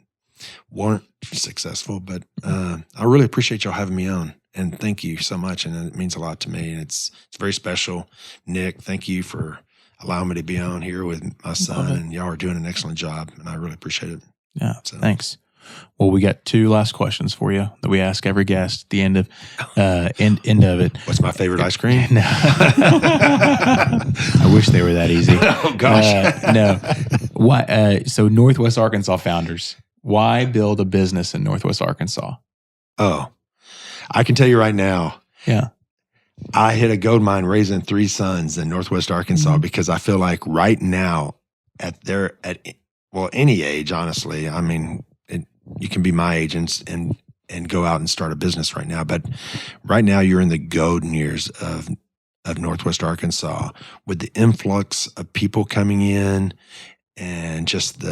weren't successful. But I really appreciate y'all having me on. And thank you so much. And it means a lot to me. And it's very special. Nick, thank you for allowing me to be on here with my son. And y'all are doing an excellent job. And I really appreciate it. Yeah, thanks. Well, we got 2 last questions for you that we ask every guest at the end of end of it. What's my favorite ice cream? No. I wish they were that easy. Oh, gosh. No. Why? So Northwest Arkansas Founders, why build a business in Northwest Arkansas? Oh, I can tell you right now. Yeah. I hit a gold mine raising 3 sons in Northwest Arkansas because I feel like right now at any age, honestly, I mean, you can be my age and go out and start a business right now. But right now you're in the golden years of Northwest Arkansas with the influx of people coming in and just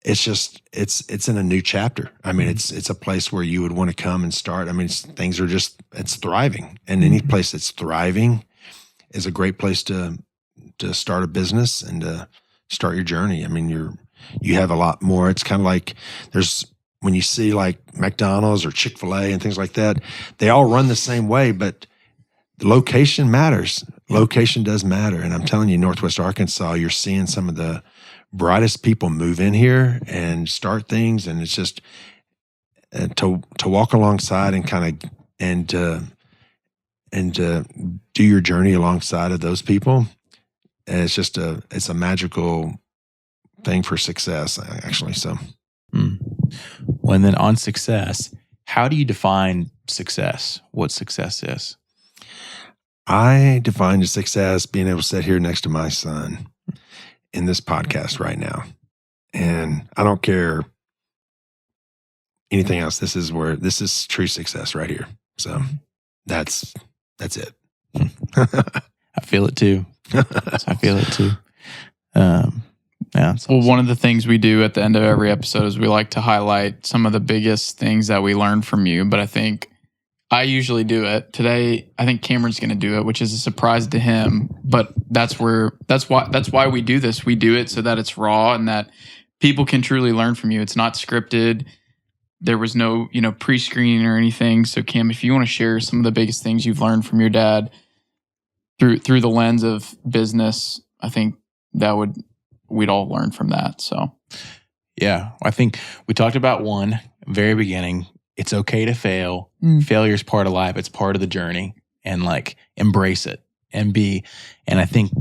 it's in a new chapter. I mean, it's a place where you would want to come and start. I mean, it's thriving, and any place that's thriving is a great place to start a business and to start your journey. I mean, you have a lot more. It's kind of like when you see like McDonald's or Chick-fil-A and things like that, they all run the same way, but the location matters. Location does matter. And I'm telling you, Northwest Arkansas, you're seeing some of the brightest people move in here and start things. And it's just to walk alongside and kind of, and do your journey alongside of those people. And it's a magical thing for success, actually. So, Well, and then on success, how do you define success? What success is? I define success being able to sit here next to my son in this podcast right now. And I don't care anything else. This is true success right here. So that's it. I feel it too. I feel it too. Yeah. Well, one of the things we do at the end of every episode is we like to highlight some of the biggest things that we learned from you. But I think I usually do it. Today, I think Cameron's going to do it, which is a surprise to him. But that's why we do this. We do it so that it's raw and that people can truly learn from you. It's not scripted. There was no, pre-screening or anything. So Cam, if you want to share some of the biggest things you've learned from your dad through the lens of business, I think we'd all learn from that. So, yeah, I think we talked about one very beginning. It's okay to fail. Failure is part of life. It's part of the journey, and like embrace it and I think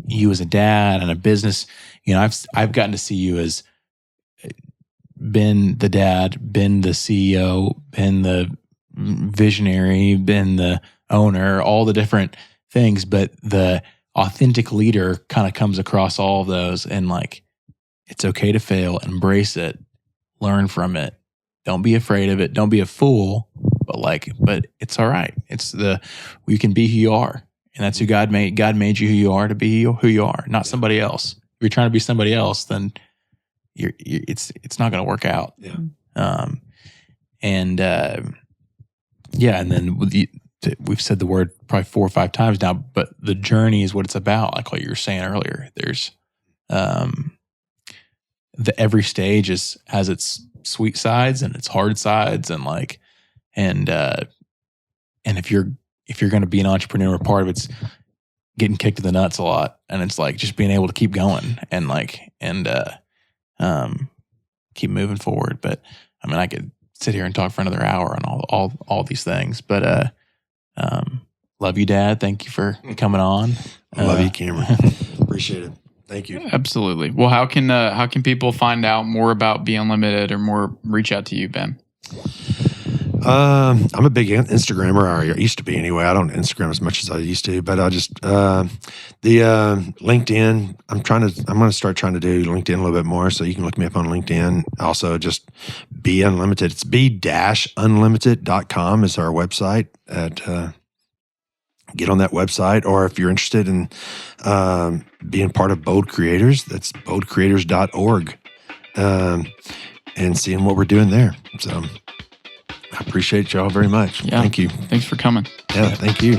you as a dad and a business, I've gotten to see you as been the dad, been the CEO, been the visionary, been the owner, all the different things, but the authentic leader kind of comes across all of those, and like, it's okay to fail, embrace it, learn from it. Don't be afraid of it. Don't be a fool, but it's all right. You can be who you are. And that's who God made. God made you who you are to be who you are, not somebody else. If you're trying to be somebody else, then it's not going to work out. Yeah. And then we've said the word probably 4 or 5 times now, but the journey is what it's about. Like what you were saying earlier, there's every stage has its sweet sides and its hard sides, and if you're going to be an entrepreneur, part of it's getting kicked in the nuts a lot, and it's like just being able to keep going and keep moving forward. But I mean, I could sit here and talk for another hour on all these things, but love you, Dad. Thank you for coming on. I love you, Cameron. Appreciate it. Thank you. Absolutely. Well, how can people find out more about B-Unlimtied or more reach out to you, Ben? I'm a big Instagrammer, or I used to be anyway. I don't Instagram as much as I used to, but I just the LinkedIn. I'm going to start trying to do LinkedIn a little bit more, so you can look me up on LinkedIn. Also, just B-Unlimited. It's b-unlimited.com is our website. Get on that website, or if you're interested in being part of Bold Creators, that's boldcreators.org, and seeing what we're doing there. So I appreciate y'all very much. Yeah. Thank you. Thanks for coming. Yeah, thank you.